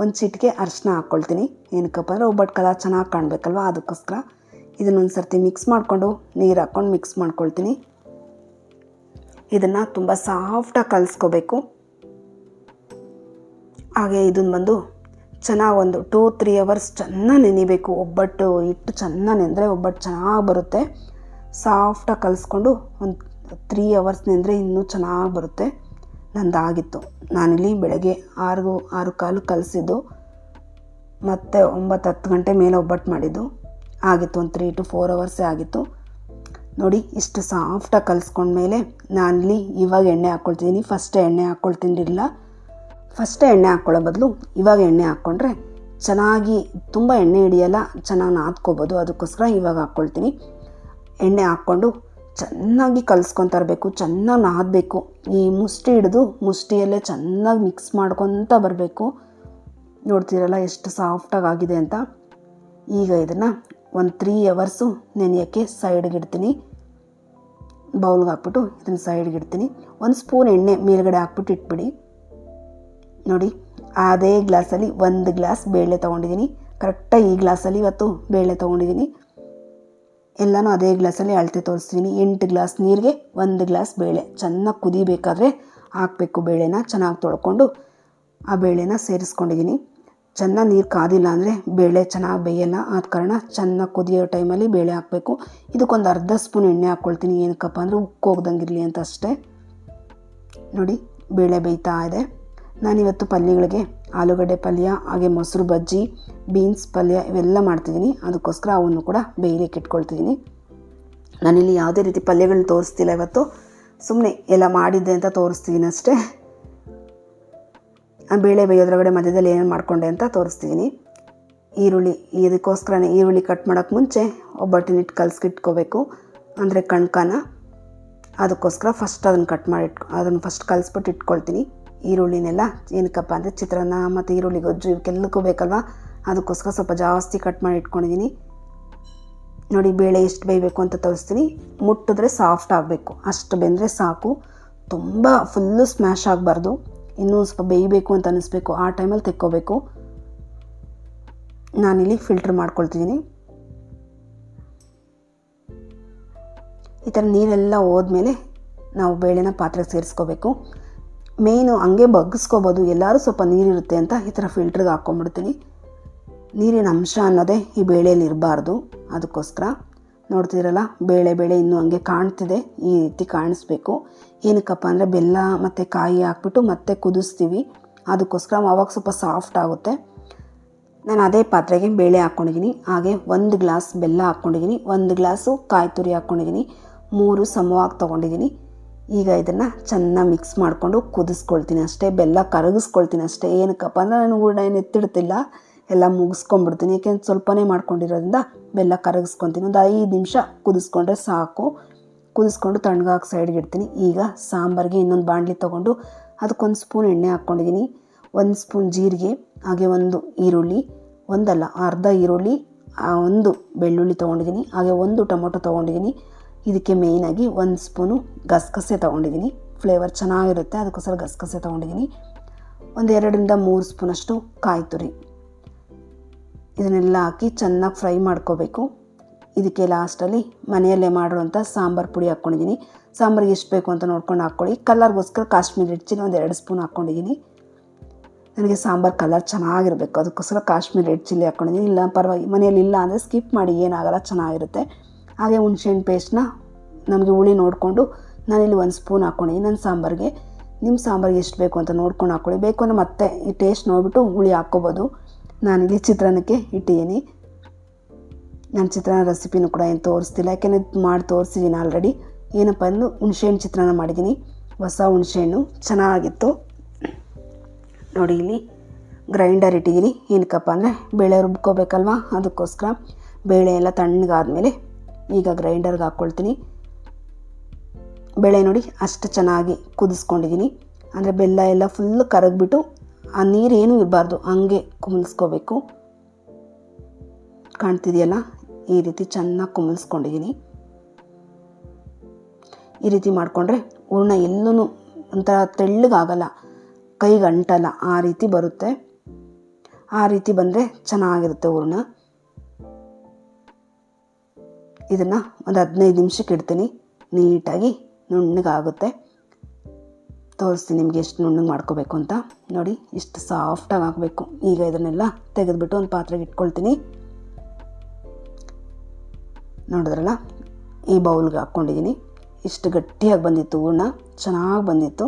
ಒಂದು ಚಿಟಿಕೆ ಅರಿಶಿನ ಹಾಕ್ಕೊಳ್ತೀನಿ. ಏನಕ್ಕಪ್ಪ ಅಂದರೆ ಒಬ್ಬಟ್ಟು ಕಲರ್ ಚೆನ್ನಾಗಿ ಕಾಣಬೇಕಲ್ವ, ಅದಕ್ಕೋಸ್ಕರ. ಇದನ್ನೊಂದು ಸರ್ತಿ ಮಿಕ್ಸ್ ಮಾಡಿಕೊಂಡು ನೀರು ಹಾಕ್ಕೊಂಡು ಮಿಕ್ಸ್ ಮಾಡ್ಕೊಳ್ತೀನಿ. ಇದನ್ನು ತುಂಬ ಸಾಫ್ಟಾಗಿ ಕಲಿಸ್ಕೋಬೇಕು. ಹಾಗೆ ಇದನ್ನು ಬಂದು ಚೆನ್ನಾಗಿ ಒಂದು 2-3 ಅವರ್ಸ್ ಚೆನ್ನಾಗಿ ನೆನಿಬೇಕು. ಒಬ್ಬಟ್ಟು ಹಿಟ್ಟು ಚೆನ್ನಾಗಿ ನೆಂದರೆ ಒಬ್ಬಟ್ಟು ಚೆನ್ನಾಗಿ ಬರುತ್ತೆ. ಸಾಫ್ಟಾಗಿ ಕಲಿಸ್ಕೊಂಡು ಒಂದು 3 ಅವರ್ಸ್ ನೆಂದರೆ ಇನ್ನೂ ಚೆನ್ನಾಗಿ ಬರುತ್ತೆ. ನಂದಾಗಿತ್ತು. ನಾನಿಲ್ಲಿ ಬೆಳಗ್ಗೆ 6-6:15 ಕಲಿಸಿದ್ದು, ಮತ್ತು 9-10 ಗಂಟೆ ಮೇಲೆ ಒಬ್ಬಟ್ಟು ಮಾಡಿದ್ದು. ಆಗಿತ್ತು ಒಂದು 3-4 ಅವರ್ಸೇ ಆಗಿತ್ತು. ನೋಡಿ ಇಷ್ಟು ಸಾಫ್ಟಾಗಿ ಕಲಿಸ್ಕೊಂಡ್ಮೇಲೆ ನಾನಿಲ್ಲಿ ಇವಾಗ ಎಣ್ಣೆ ಹಾಕ್ಕೊಳ್ತಿದ್ದೀನಿ. ಫಸ್ಟೇ ಎಣ್ಣೆ ಹಾಕ್ಕೊಳ್ತಿರಲಿಲ್ಲ. ಫಸ್ಟೇ ಎಣ್ಣೆ ಹಾಕ್ಕೊಳ್ಳೋ ಬದಲು ಇವಾಗ ಎಣ್ಣೆ ಹಾಕ್ಕೊಂಡ್ರೆ ಚೆನ್ನಾಗಿ ತುಂಬ ಎಣ್ಣೆ ಹಿಡಿಯಲ್ಲ, ಚೆನ್ನಾಗಿ ನಾದ್ಕೋಬೋದು. ಅದಕ್ಕೋಸ್ಕರ ಇವಾಗ ಹಾಕ್ಕೊಳ್ತೀನಿ. ಎಣ್ಣೆ ಹಾಕ್ಕೊಂಡು ಚೆನ್ನಾಗಿ ಕಲಿಸ್ಕೊತಾ ಇರಬೇಕು, ಚೆನ್ನಾಗಿ ನಾದಬೇಕು. ಈ ಮುಷ್ಟಿ ಹಿಡಿದು ಮುಷ್ಟಿಯಲ್ಲೇ ಚೆನ್ನಾಗಿ ಮಿಕ್ಸ್ ಮಾಡ್ಕೊತ ಬರಬೇಕು. ನೋಡ್ತೀರಲ್ಲ ಎಷ್ಟು ಸಾಫ್ಟಾಗಿ ಆಗಿದೆ ಅಂತ. ಈಗ ಇದನ್ನು ಒಂದು 3 ಅವರ್ಸು ನೆನೆಯೋಕ್ಕೆ ಸೈಡ್ಗೆ ಇಡ್ತೀನಿ. ಬೌಲ್ಗೆ ಹಾಕ್ಬಿಟ್ಟು ಇದನ್ನು ಸೈಡ್ಗೆ ಇಡ್ತೀನಿ. 1 ಸ್ಪೂನ್ ಎಣ್ಣೆ ಮೇಲ್ಗಡೆ ಹಾಕ್ಬಿಟ್ಟು ಇಟ್ಬಿಡಿ. ನೋಡಿ ಅದೇ ಗ್ಲಾಸಲ್ಲಿ 1 ಗ್ಲಾಸ್ ಬೇಳೆ ತೊಗೊಂಡಿದ್ದೀನಿ. ಕರೆಕ್ಟಾಗಿ ಈ ಗ್ಲಾಸಲ್ಲಿ ಇವತ್ತು ಬೇಳೆ ತೊಗೊಂಡಿದ್ದೀನಿ. ಎಲ್ಲನೂ ಅದೇ ಗ್ಲಾಸಲ್ಲಿ ಅಳತೆ ತೋರಿಸ್ತೀನಿ. 8 ಗ್ಲಾಸ್ ನೀರಿಗೆ 1 ಗ್ಲಾಸ್ ಬೇಳೆ. ಚೆನ್ನಾಗಿ ಕುದಿಬೇಕಾದ್ರೆ ಹಾಕಬೇಕು ಬೇಳೆನ. ಚೆನ್ನಾಗಿ ತೊಳ್ಕೊಂಡು ಆ ಬೇಳೆನ ಸೇರಿಸ್ಕೊಂಡಿದ್ದೀನಿ. ಚೆನ್ನಾಗಿ ನೀರು ಕಾದಿಲ್ಲ ಅಂದರೆ ಬೇಳೆ ಚೆನ್ನಾಗಿ ಬೇಯಲ್ಲ. ಆದ ಕಾರಣ ಚೆನ್ನಾಗಿ ಕುದಿಯೋ ಟೈಮಲ್ಲಿ ಬೇಳೆ ಹಾಕಬೇಕು. ಇದಕ್ಕೊಂದು ಅರ್ಧ ಸ್ಪೂನ್ ಎಣ್ಣೆ ಹಾಕ್ಕೊಳ್ತೀನಿ. ಏನಕ್ಕಪ್ಪ ಅಂದರೆ ಉಕ್ಕೋಗ್ದಂಗಿರಲಿ ಅಂತ ಅಷ್ಟೇ. ನೋಡಿ ಬೇಳೆ ಬೇಯ್ತಾ ಇದೆ. ನಾನಿವತ್ತು ಪಲ್ಯಗಳಿಗೆ ಆಲೂಗಡ್ಡೆ ಪಲ್ಯ, ಹಾಗೆ ಮೊಸರು ಬಜ್ಜಿ, ಬೀನ್ಸ್ ಪಲ್ಯ ಇವೆಲ್ಲ ಮಾಡ್ತಿದ್ದೀನಿ. ಅದಕ್ಕೋಸ್ಕರ ಅವನ್ನು ಕೂಡ ಬೇಯಲಿಕ್ಕೆ ಇಟ್ಕೊಳ್ತಿದ್ದೀನಿ. ನಾನಿಲ್ಲಿ ಯಾವುದೇ ರೀತಿ ಪಲ್ಯಗಳನ್ನ ತೋರಿಸ್ತಿಲ್ಲ ಇವತ್ತು. ಸುಮ್ಮನೆ ಎಲ್ಲ ಮಾಡಿದ್ದೆ ಅಂತ ತೋರಿಸ್ತಿದ್ದೀನಿ ಅಷ್ಟೇ. ಬೇಳೆ ಬೇಯೋದ್ರಗಡೆ ಮಧ್ಯದಲ್ಲಿ ಏನೇನು ಮಾಡ್ಕೊಂಡೆ ಅಂತ ತೋರಿಸ್ತಿದ್ದೀನಿ. ಈರುಳ್ಳಿ, ಇದಕ್ಕೋಸ್ಕರನೇ ಈರುಳ್ಳಿ ಕಟ್ ಮಾಡೋಕ್ಕೆ ಮುಂಚೆ ಒಬ್ಬಟ್ಟಿನ ಹಿಟ್ಟು ಕಲಸಿಟ್ಕೋಬೇಕು, ಅಂದರೆ ಕಣ್ಕಾನ. ಅದಕ್ಕೋಸ್ಕರ ಫಸ್ಟ್ ಅದನ್ನು ಕಟ್ ಮಾಡಿ ಅದನ್ನು ಫಸ್ಟ್ ಕಲಿಸ್ಬಿಟ್ಟು ಇಟ್ಕೊಳ್ತೀನಿ. ಈರುಳ್ಳಿನೆಲ್ಲ ಏನಕ್ಕಪ್ಪ ಅಂದರೆ ಚಿತ್ರಾನ್ನ ಮತ್ತು ಈರುಳ್ಳಿ ಗೊಜ್ಜು ಇವಕ್ಕೆಲ್ಲಕ್ಕೂ ಬೇಕಲ್ವ, ಅದಕ್ಕೋಸ್ಕರ ಸ್ವಲ್ಪ ಜಾಸ್ತಿ ಕಟ್ ಮಾಡಿ ಇಟ್ಕೊಂಡಿದ್ದೀನಿ. ನೋಡಿ ಬೇಳೆ ಎಷ್ಟು ಬೇಯಬೇಕು ಅಂತ ತೋರಿಸ್ತೀನಿ. ಮುಟ್ಟಿದ್ರೆ ಸಾಫ್ಟ್ ಆಗಬೇಕು, ಅಷ್ಟು ಬೆಂದರೆ ಸಾಕು. ತುಂಬ ಫುಲ್ಲು ಸ್ಮ್ಯಾಶ್ ಆಗಬಾರ್ದು. ಇನ್ನೂ ಸ್ವಲ್ಪ ಬೇಯಬೇಕು ಅಂತ ಅನ್ನಿಸ್ಬೇಕು. ಆ ಟೈಮಲ್ಲಿ ತೆಕ್ಕೋಬೇಕು. ನಾನಿಲ್ಲಿ ಫಿಲ್ಟ್ರ್ ಮಾಡ್ಕೊಳ್ತಿದ್ದೀನಿ. ಈ ಥರ ನೀರೆಲ್ಲ ಹೋದ್ಮೇಲೆ ನಾವು ಬೇಳೆನ ಪಾತ್ರೆಗೆ ಸೇರಿಸ್ಕೋಬೇಕು. ಮೇಯ್ನು ಹಂಗೆ ಬಗ್ಗಿಸ್ಕೋಬೋದು, ಎಲ್ಲರೂ ಸ್ವಲ್ಪ ನೀರಿರುತ್ತೆ ಅಂತ ಈ ಥರ ಫಿಲ್ಟ್ರಿಗೆ ಹಾಕ್ಕೊಂಡ್ಬಿಡ್ತೀನಿ. ನೀರಿನ ಅಂಶ ಅನ್ನೋದೇ ಈ ಬೇಳೆಯಲ್ಲಿ ಇರಬಾರ್ದು. ಅದಕ್ಕೋಸ್ಕರ ನೋಡ್ತಿರಲ್ಲ ಬೇಳೆ ಇನ್ನೂ ಹಂಗೆ ಕಾಣ್ತಿದೆ, ಈ ರೀತಿ ಕಾಣಿಸ್ಬೇಕು. ಏನಕ್ಕಪ್ಪ ಅಂದರೆ ಬೆಲ್ಲ ಮತ್ತು ಕಾಯಿ ಹಾಕ್ಬಿಟ್ಟು ಮತ್ತೆ ಕುದಿಸ್ತೀವಿ. ಅದಕ್ಕೋಸ್ಕರ ಆವಾಗ ಸ್ವಲ್ಪ ಸಾಫ್ಟ್ ಆಗುತ್ತೆ. ನಾನು ಅದೇ ಪಾತ್ರೆಗೆ ಬೇಳೆ ಹಾಕ್ಕೊಂಡಿದ್ದೀನಿ, ಹಾಗೆ 1 ಗ್ಲಾಸ್ ಬೆಲ್ಲ ಹಾಕ್ಕೊಂಡಿದ್ದೀನಿ, 1 ಗ್ಲಾಸು ಕಾಯಿ ತುರಿ ಹಾಕ್ಕೊಂಡಿದ್ದೀನಿ, 3 ಸಮವಾಗಿ ತೊಗೊಂಡಿದ್ದೀನಿ. ಈಗ ಇದನ್ನು ಚೆನ್ನಾಗಿ ಮಿಕ್ಸ್ ಮಾಡಿಕೊಂಡು ಕುದಿಸ್ಕೊಳ್ತೀನಿ ಅಷ್ಟೇ, ಬೆಲ್ಲ ಕರಗಿಸ್ಕೊಳ್ತೀನಿ ಅಷ್ಟೇ. ಏನಕ್ಕಪ್ಪ ಅಂದರೆ ನಾನು ಹೂರಣ ಏನು ಎತ್ತಿಡ್ತಿಲ್ಲ, ಎಲ್ಲ ಮುಗಿಸ್ಕೊಂಡ್ಬಿಡ್ತೀನಿ. ಏಕೆಂದ್ರೆ ಸ್ವಲ್ಪನೇ ಮಾಡ್ಕೊಂಡಿರೋದ್ರಿಂದ ಬೆಲ್ಲ ಕರಗಿಸ್ಕೊತೀನಿ. ಒಂದು 5 ನಿಮಿಷ ಕುದಿಸ್ಕೊಂಡ್ರೆ ಸಾಕು. ಕುದಿಸ್ಕೊಂಡು ತಣ್ಣಗಾಕಿ ಸೈಡ್ಗೆ ಇಡ್ತೀನಿ. ಈಗ ಸಾಂಬಾರಿಗೆ ಇನ್ನೊಂದು ಬಾಣಲಿ ತೊಗೊಂಡು ಅದಕ್ಕೊಂದು ಸ್ಪೂನ್ ಎಣ್ಣೆ ಹಾಕ್ಕೊಂಡಿದ್ದೀನಿ, 1 ಸ್ಪೂನ್ ಜೀರಿಗೆ, ಹಾಗೆ 1 ಈರುಳ್ಳಿ, ಒಂದಲ್ಲ ಅರ್ಧ ಈರುಳ್ಳಿ, 1 ಬೆಳ್ಳುಳ್ಳಿ ತೊಗೊಂಡಿದ್ದೀನಿ, ಹಾಗೆ 1 ಟೊಮೊಟೊ ತೊಗೊಂಡಿದ್ದೀನಿ. ಇದಕ್ಕೆ ಮೇಯ್ನಾಗಿ 1 ಸ್ಪೂನು ಗಸಗಸೆ ತೊಗೊಂಡಿದ್ದೀನಿ, ಫ್ಲೇವರ್ ಚೆನ್ನಾಗಿರುತ್ತೆ, ಅದಕ್ಕೋಸ್ಕರ ಗಸಗಸೆ ತೊಗೊಂಡಿದ್ದೀನಿ. 1 2ರಿಂದ 3 ಸ್ಪೂನಷ್ಟು ಕಾಯಿ ತುರಿ, ಇದನ್ನೆಲ್ಲ ಹಾಕಿ ಚೆನ್ನಾಗಿ ಫ್ರೈ ಮಾಡ್ಕೋಬೇಕು. ಇದಕ್ಕೆ ಲಾಸ್ಟಲ್ಲಿ ಮನೆಯಲ್ಲೇ ಮಾಡಿರುವಂಥ ಸಾಂಬಾರು ಪುಡಿ ಹಾಕ್ಕೊಂಡಿದ್ದೀನಿ. ಸಾಂಬಾರಿಗೆ ಎಷ್ಟು ಬೇಕು ಅಂತ ನೋಡ್ಕೊಂಡು ಹಾಕ್ಕೊಳ್ಳಿ. ಕಲರ್ಗೋಸ್ಕರ ಕಾಶ್ಮೀರಿ ರೆಡ್ ಚಿಲ್ಲಿ 1 2 ಸ್ಪೂನ್ ಹಾಕ್ಕೊಂಡಿದ್ದೀನಿ. ನನಗೆ ಸಾಂಬಾರು ಕಲರ್ ಚೆನ್ನಾಗಿರಬೇಕು, ಅದಕ್ಕೋಸ್ಕರ ಕಾಶ್ಮೀರಿ ರೆಡ್ ಚಿಲ್ಲಿ ಹಾಕ್ಕೊಂಡಿದ್ದೀನಿ. ಇಲ್ಲ ಪರವಾಗಿ ಮನೆಯಲ್ಲಿ ಇಲ್ಲ ಅಂದರೆ ಸ್ಕಿಪ್ ಮಾಡಿ, ಏನಾಗಲ್ಲ, ಚೆನ್ನಾಗಿರುತ್ತೆ. ಹಾಗೆ ಹುಣಸೆಹಣ್ಣು ಪೇಸ್ಟ್ನ ನಮಗೆ ಹುಳಿ ನೋಡಿಕೊಂಡು ನಾನಿಲ್ಲಿ 1 ಸ್ಪೂನ್ ಹಾಕ್ಕೊಂಡಿದ್ದೀನಿ ನನ್ನ ಸಾಂಬಾರಿಗೆ. ನಿಮ್ಮ ಸಾಂಬಾರಿಗೆ ಎಷ್ಟು ಬೇಕು ಅಂತ ನೋಡ್ಕೊಂಡು ಹಾಕ್ಕೊಳ್ಳಿ. ಬೇಕು ಅಂದರೆ ಮತ್ತೆ ಈ ಟೇಸ್ಟ್ ನೋಡಿಬಿಟ್ಟು ಹುಳಿ ಹಾಕ್ಕೋಬೋದು. ನಾನಿಲ್ಲಿ ಚಿತ್ರಾನ್ನಕ್ಕೆ ಇಟ್ಟಿದ್ದೀನಿ. ನಾನು ಚಿತ್ರಾನ್ನ ರೆಸಿಪಿನೂ ಕೂಡ ಏನು ತೋರಿಸ್ತಿಲ್ಲ, ಯಾಕೆಂದರೆ ಮಾಡಿ ತೋರಿಸಿದ್ದೀನಿ ಆಲ್ರೆಡಿ. ಏನಪ್ಪ ಅಂದು ಹುಣಸೆಹಣ್ಣು ಚಿತ್ರಾನ್ನ ಮಾಡಿದ್ದೀನಿ, ಹೊಸ ಹುಣಸೆಹಣ್ಣು ಚೆನ್ನಾಗಿತ್ತು. ನೋಡಿ ಇಲ್ಲಿ ಗ್ರೈಂಡರ್ ಇಟ್ಟಿದ್ದೀನಿ. ಏನಕ್ಕಪ್ಪ ಅಂದರೆ ಬೇಳೆ ರುಬ್ಕೋಬೇಕಲ್ವ, ಅದಕ್ಕೋಸ್ಕರ. ಬೇಳೆ ಎಲ್ಲ ತಣ್ಣಗಾದ್ಮೇಲೆ ಈಗ ಗ್ರೈಂಡರ್ಗೆ ಹಾಕ್ಕೊಳ್ತೀನಿ. ಬೇಳೆ ನೋಡಿ ಅಷ್ಟು ಚೆನ್ನಾಗಿ ಕುದಿಸ್ಕೊಂಡಿದ್ದೀನಿ, ಅಂದರೆ ಬೆಲ್ಲ ಎಲ್ಲ ಫುಲ್ ಕರಗಿಬಿಟ್ಟು ಆ ನೀರೇನೂ ಇರಬಾರ್ದು, ಹಂಗೆ ಕುಮಿಲ್ಸ್ಕೋಬೇಕು. ಕಾಣ್ತಿದೆಯಲ್ಲ, ಈ ರೀತಿ ಚೆನ್ನಾಗಿ ಕುಮಿಲ್ಸ್ಕೊಂಡಿದ್ದೀನಿ. ಈ ರೀತಿ ಮಾಡಿಕೊಂಡ್ರೆ ಹೂರಣ ಎಲ್ಲೂ ಒಂಥರ ತೆಳ್ಳಗಾಗಲ್ಲ, ಕೈಗೆ ಅಂಟಲ್ಲ, ಆ ರೀತಿ ಬರುತ್ತೆ. ಆ ರೀತಿ ಬಂದರೆ ಚೆನ್ನಾಗಿರುತ್ತೆ ಹೂರಣ. ಇದನ್ನು ಒಂದು 15 ನಿಮಿಷಕ್ಕೆ ಇಡ್ತೀನಿ, ನೀಟಾಗಿ ನುಣ್ಣಗಾಗುತ್ತೆ. ತೋರಿಸ್ತೀನಿ ನಿಮಗೆ ಎಷ್ಟು ನುಣ್ಣಗೆ ಮಾಡ್ಕೋಬೇಕು ಅಂತ. ನೋಡಿ ಇಷ್ಟು ಸಾಫ್ಟಾಗಿ ಹಾಕಬೇಕು. ಈಗ ಇದನ್ನೆಲ್ಲ ತೆಗೆದುಬಿಟ್ಟು ಒಂದು ಪಾತ್ರೆಗೆ ಇಟ್ಕೊಳ್ತೀನಿ. ನೋಡಿದ್ರಲ್ಲ, ಈ ಬೌಲ್ಗೆ ಹಾಕ್ಕೊಂಡಿದ್ದೀನಿ. ಇಷ್ಟು ಗಟ್ಟಿಯಾಗಿ ಬಂದಿತ್ತು ಹೂರಣ, ಚೆನ್ನಾಗಿ ಬಂದಿತ್ತು.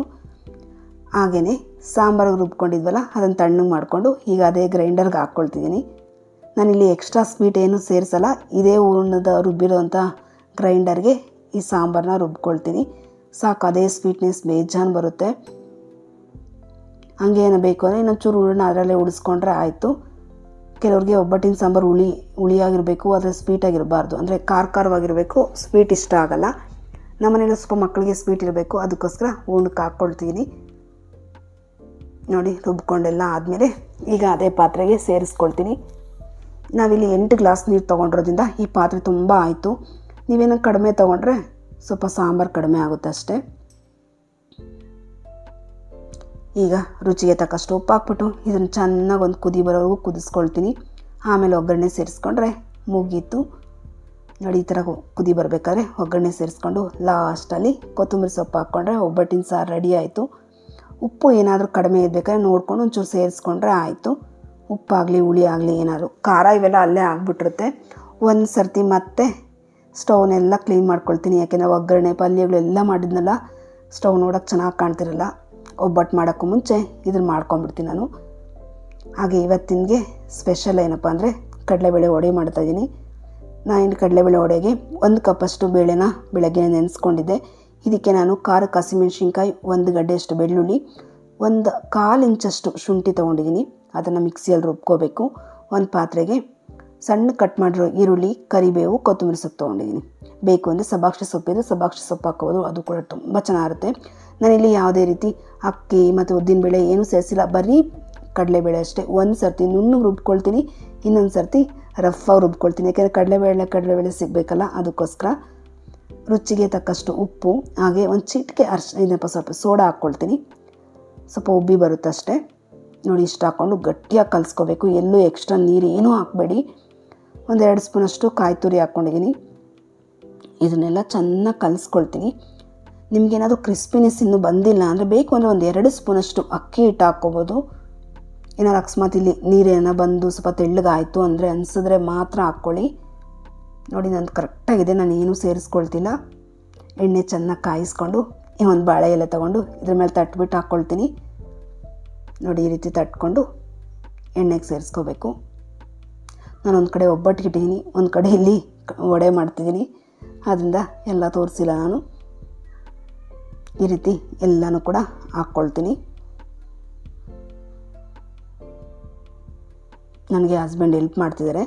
ಹಾಗೆಯೇ ಸಾಂಬಾರಿಗೆ ರುಬ್ಕೊಂಡಿದ್ವಲ್ಲ ಅದನ್ನು ತಣ್ಣಗೆ ಮಾಡಿಕೊಂಡು ಈಗ ಅದೇ ಗ್ರೈಂಡರ್ಗೆ ಹಾಕ್ಕೊಳ್ತಿದ್ದೀನಿ. ನಾನಿಲ್ಲಿ ಎಕ್ಸ್ಟ್ರಾ ಸ್ವೀಟ್ ಏನೂ ಸೇರಿಸಲ್ಲ, ಇದೇ ಹೂರಣದ ರುಬ್ಬಿರೋಂಥ ಗ್ರೈಂಡರ್ಗೆ ಈ ಸಾಂಬಾರನ್ನ ರುಬ್ಕೊಳ್ತೀನಿ. ಸಾಕು, ಅದೇ ಸ್ವೀಟ್ನೆಸ್ ಬೇಜಾನ್ ಬರುತ್ತೆ. ಹಂಗೇನು ಬೇಕು ಅಂದರೆ ಇನ್ನೊಂಚೂರು ಹೂರಣ ಅದರಲ್ಲೇ ಉಳಿಸ್ಕೊಂಡ್ರೆ ಆಯಿತು. ಕೆಲವ್ರಿಗೆ ಒಬ್ಬಟ್ಟಿನ ಸಾಂಬಾರು ಹುಳಿಯಾಗಿರಬೇಕು, ಆದರೆ ಸ್ವೀಟಾಗಿರಬಾರ್ದು, ಅಂದರೆ ಖಾರವಾಗಿರಬೇಕು, ಸ್ವೀಟ್ ಇಷ್ಟ ಆಗಲ್ಲ. ನಮ್ಮನೇಲಿ ಸ್ವಲ್ಪ ಮಕ್ಕಳಿಗೆ ಸ್ವೀಟ್ ಇರಬೇಕು, ಅದಕ್ಕೋಸ್ಕರ ಹೂರಣಕ್ಕೆ ಹಾಕ್ಕೊಳ್ತೀನಿ. ನೋಡಿ ರುಬ್ಕೊಂಡೆಲ್ಲ ಆದಮೇಲೆ ಈಗ ಅದೇ ಪಾತ್ರೆಗೆ ಸೇರಿಸ್ಕೊಳ್ತೀನಿ. ನಾವಿಲ್ಲಿ 8 ಗ್ಲಾಸ್ ನೀರು ತೊಗೊಂಡಿರೋದ್ರಿಂದ ಈ ಪಾತ್ರೆ ತುಂಬ ಆಯಿತು. ನೀವೇನೋ ಕಡಿಮೆ ತೊಗೊಂಡ್ರೆ ಸ್ವಲ್ಪ ಸಾಂಬಾರು ಕಡಿಮೆ ಆಗುತ್ತೆ ಅಷ್ಟೇ. ಈಗ ರುಚಿಗೆ ತಕ್ಕಷ್ಟು ಉಪ್ಪು ಹಾಕ್ಬಿಟ್ಟು ಇದನ್ನು ಚೆನ್ನಾಗಿ ಒಂದು ಕುದಿ ಬರೋವರೆಗೂ ಕುದಿಸ್ಕೊಳ್ತೀನಿ. ಆಮೇಲೆ ಒಗ್ಗರಣೆ ಸೇರಿಸ್ಕೊಂಡ್ರೆ ಮುಗೀತು. ನೋಡಿ ಈ ಥರ ಕುದಿ ಬರಬೇಕಾದ್ರೆ ಒಗ್ಗರಣೆ ಸೇರಿಸ್ಕೊಂಡು ಲಾಸ್ಟಲ್ಲಿ ಕೊತ್ತಂಬರಿ ಸೊಪ್ಪು ಹಾಕ್ಕೊಂಡ್ರೆ ಒಬ್ಬಟ್ಟಿನ ಸಾರು ರೆಡಿ ಆಯಿತು. ಉಪ್ಪು ಏನಾದರೂ ಕಡಿಮೆ ಇರಬೇಕಾದ್ರೆ ನೋಡ್ಕೊಂಡು ಒಂಚೂರು ಸೇರಿಸ್ಕೊಂಡ್ರೆ ಆಯಿತು. ಉಪ್ಪಾಗಲಿ ಹುಳಿ ಆಗಲಿ ಏನಾದರೂ, ಖಾರ ಇವೆಲ್ಲ ಅಲ್ಲೇ ಆಗಿಬಿಟ್ಟಿರುತ್ತೆ. ಒಂದು ಸರ್ತಿ ಮತ್ತೆ ಸ್ಟವ್ನೆಲ್ಲ ಕ್ಲೀನ್ ಮಾಡ್ಕೊಳ್ತೀನಿ, ಯಾಕೆಂದರೆ ಒಗ್ಗರಣೆ ಪಲ್ಯಗಳೆಲ್ಲ ಮಾಡಿದ್ನಲ್ಲ, ಸ್ಟವ್ ನೋಡೋಕ್ಕೆ ಚೆನ್ನಾಗಿ ಕಾಣ್ತಿರಲ್ಲ. ಒಬ್ಬಟ್ಟು ಮಾಡೋಕ್ಕೂ ಮುಂಚೆ ಇದನ್ನು ಮಾಡ್ಕೊಂಬಿಡ್ತೀನಿ ನಾನು. ಹಾಗೆ ಇವತ್ತಿನಗೆ ಸ್ಪೆಷಲ್ ಏನಪ್ಪ ಅಂದರೆ ಕಡಲೆಬೇಳೆ ವಡೆ ಮಾಡ್ತಾಯಿದ್ದೀನಿ. ನಾನು ಕಡಲೆಬೇಳೆ ವಡೆಗೆ 1 ಕಪ್ಪಷ್ಟು ಬೇಳೆನ ಬೆಳಗ್ಗೆ ನೆನೆಸ್ಕೊಂಡಿದ್ದೆ. ಇದಕ್ಕೆ ನಾನು ಖಾರಕ್ಕೆ ಹಸಿಮೆಣ್ಸಿನ್ಕಾಯಿ, 1 ಗಡ್ಡೆಯಷ್ಟು ಬೆಳ್ಳುಳ್ಳಿ, 1/4 ಇಂಚಷ್ಟು ಶುಂಠಿ ತೊಗೊಂಡಿದ್ದೀನಿ. ಅದನ್ನು ಮಿಕ್ಸಿಯಲ್ಲಿ ರುಬ್ಕೋಬೇಕು. ಒಂದು ಪಾತ್ರೆಗೆ ಸಣ್ಣ ಕಟ್ ಮಾಡಿರೋ ಈರುಳ್ಳಿ, ಕರಿಬೇವು, ಕೊತ್ತಂಬರಿ ಸೊಪ್ಪು ತೊಗೊಂಡಿದ್ದೀನಿ. ಬೇಕು ಅಂದರೆ ಸಬ್ಬಾಕ್ಷಿ ಸೊಪ್ಪಿದೆ, ಸಬ್ಬಾಕ್ಷಿ ಸೊಪ್ಪು ಹಾಕೋದು, ಅದು ಕೂಡ ತುಂಬ ಚೆನ್ನಾಗಿರುತ್ತೆ. ನಾನಿಲ್ಲಿ ಯಾವುದೇ ರೀತಿ ಅಕ್ಕಿ ಮತ್ತು ಉದ್ದಿನಬೇಳೆ ಏನೂ ಸೇರಿಸಿಲ್ಲ, ಬರೀ ಕಡಲೆಬೇಳೆ ಅಷ್ಟೇ. ಒಂದು ಸರ್ತಿ ನುಣ್ಣಗೆ ರುಬ್ಕೊಳ್ತೀನಿ, ಇನ್ನೊಂದು ಸರ್ತಿ ರಫಾಗಿ ರುಬ್ಕೊಳ್ತೀನಿ, ಯಾಕೆಂದರೆ ಕಡಲೆಬೇಳೆ ಸಿಗಬೇಕಲ್ಲ, ಅದಕ್ಕೋಸ್ಕರ. ರುಚಿಗೆ ತಕ್ಕಷ್ಟು ಉಪ್ಪು, ಹಾಗೆ ಒಂದು ಚಿಟಿಕೆ ಸ್ವಲ್ಪ ಸೋಡಾ ಹಾಕ್ಕೊಳ್ತೀನಿ, ಸ್ವಲ್ಪ ಉಬ್ಬಿ ಬರುತ್ತಷ್ಟೇ. ನೋಡಿ ಇಷ್ಟು ಹಾಕ್ಕೊಂಡು ಗಟ್ಟಿಯಾಗಿ ಕಲಿಸ್ಕೋಬೇಕು, ಎಲ್ಲೂ ಎಕ್ಸ್ಟ್ರಾ ನೀರು ಏನೂ ಹಾಕಬೇಡಿ. 1 2 ಸ್ಪೂನಷ್ಟು ಕಾಯಿ ತುರಿ ಹಾಕ್ಕೊಂಡಿದ್ದೀನಿ. ಇದನ್ನೆಲ್ಲ ಚೆನ್ನಾಗಿ ಕಲಿಸ್ಕೊಳ್ತೀನಿ. ನಿಮಗೇನಾದರೂ ಕ್ರಿಸ್ಪಿನೆಸ್ ಇನ್ನೂ ಬಂದಿಲ್ಲ ಅಂದರೆ ಬೇಕು ಅಂದರೆ 1 2 ಸ್ಪೂನಷ್ಟು ಅಕ್ಕಿ ಹಿಟ್ಟು ಹಾಕ್ಕೋಬೋದು. ಏನಾದ್ರು ಅಕಸ್ಮಾತ್ ಇಲ್ಲಿ ನೀರೇನೋ ಬಂದು ಸ್ವಲ್ಪ ತೆಳ್ಳಗಾಯಿತು ಅಂದರೆ ಅನಿಸಿದ್ರೆ ಮಾತ್ರ ಹಾಕ್ಕೊಳ್ಳಿ. ನೋಡಿ ನಂದು ಕರೆಕ್ಟಾಗಿದೆ, ನಾನು ಏನೂ ಸೇರಿಸ್ಕೊಳ್ತಿಲ್ಲ. ಎಣ್ಣೆ ಚೆನ್ನಾಗಿ ಕಾಯಿಸ್ಕೊಂಡು ಈ ಒಂದು ಬಾಳೆ ಎಲೆ ತೊಗೊಂಡು ಇದ್ರ ಮೇಲೆ ತಟ್ಬಿಟ್ಟು ಹಾಕ್ಕೊಳ್ತೀನಿ. ನೋಡಿ ಈ ರೀತಿ ತಟ್ಕೊಂಡು ಎಣ್ಣೆಗೆ ಸೇರಿಸ್ಕೋಬೇಕು. ನಾನು ಒಂದು ಕಡೆ ಒಬ್ಬಟ್ಟಿಗೆ ಇಟ್ಟಿದ್ದೀನಿ, ಒಂದು ಕಡೆ ಇಲ್ಲಿ ವಡೆ ಮಾಡ್ತಿದ್ದೀನಿ, ಆದ್ದರಿಂದ ಎಲ್ಲ ತೋರಿಸಿಲ್ಲ ನಾನು. ಈ ರೀತಿ ಎಲ್ಲನೂ ಕೂಡ ಹಾಕ್ಕೊಳ್ತೀನಿ. ನನಗೆ ಹಸ್ಬೆಂಡ್ ಹೆಲ್ಪ್ ಮಾಡ್ತಿದ್ದಾರೆ.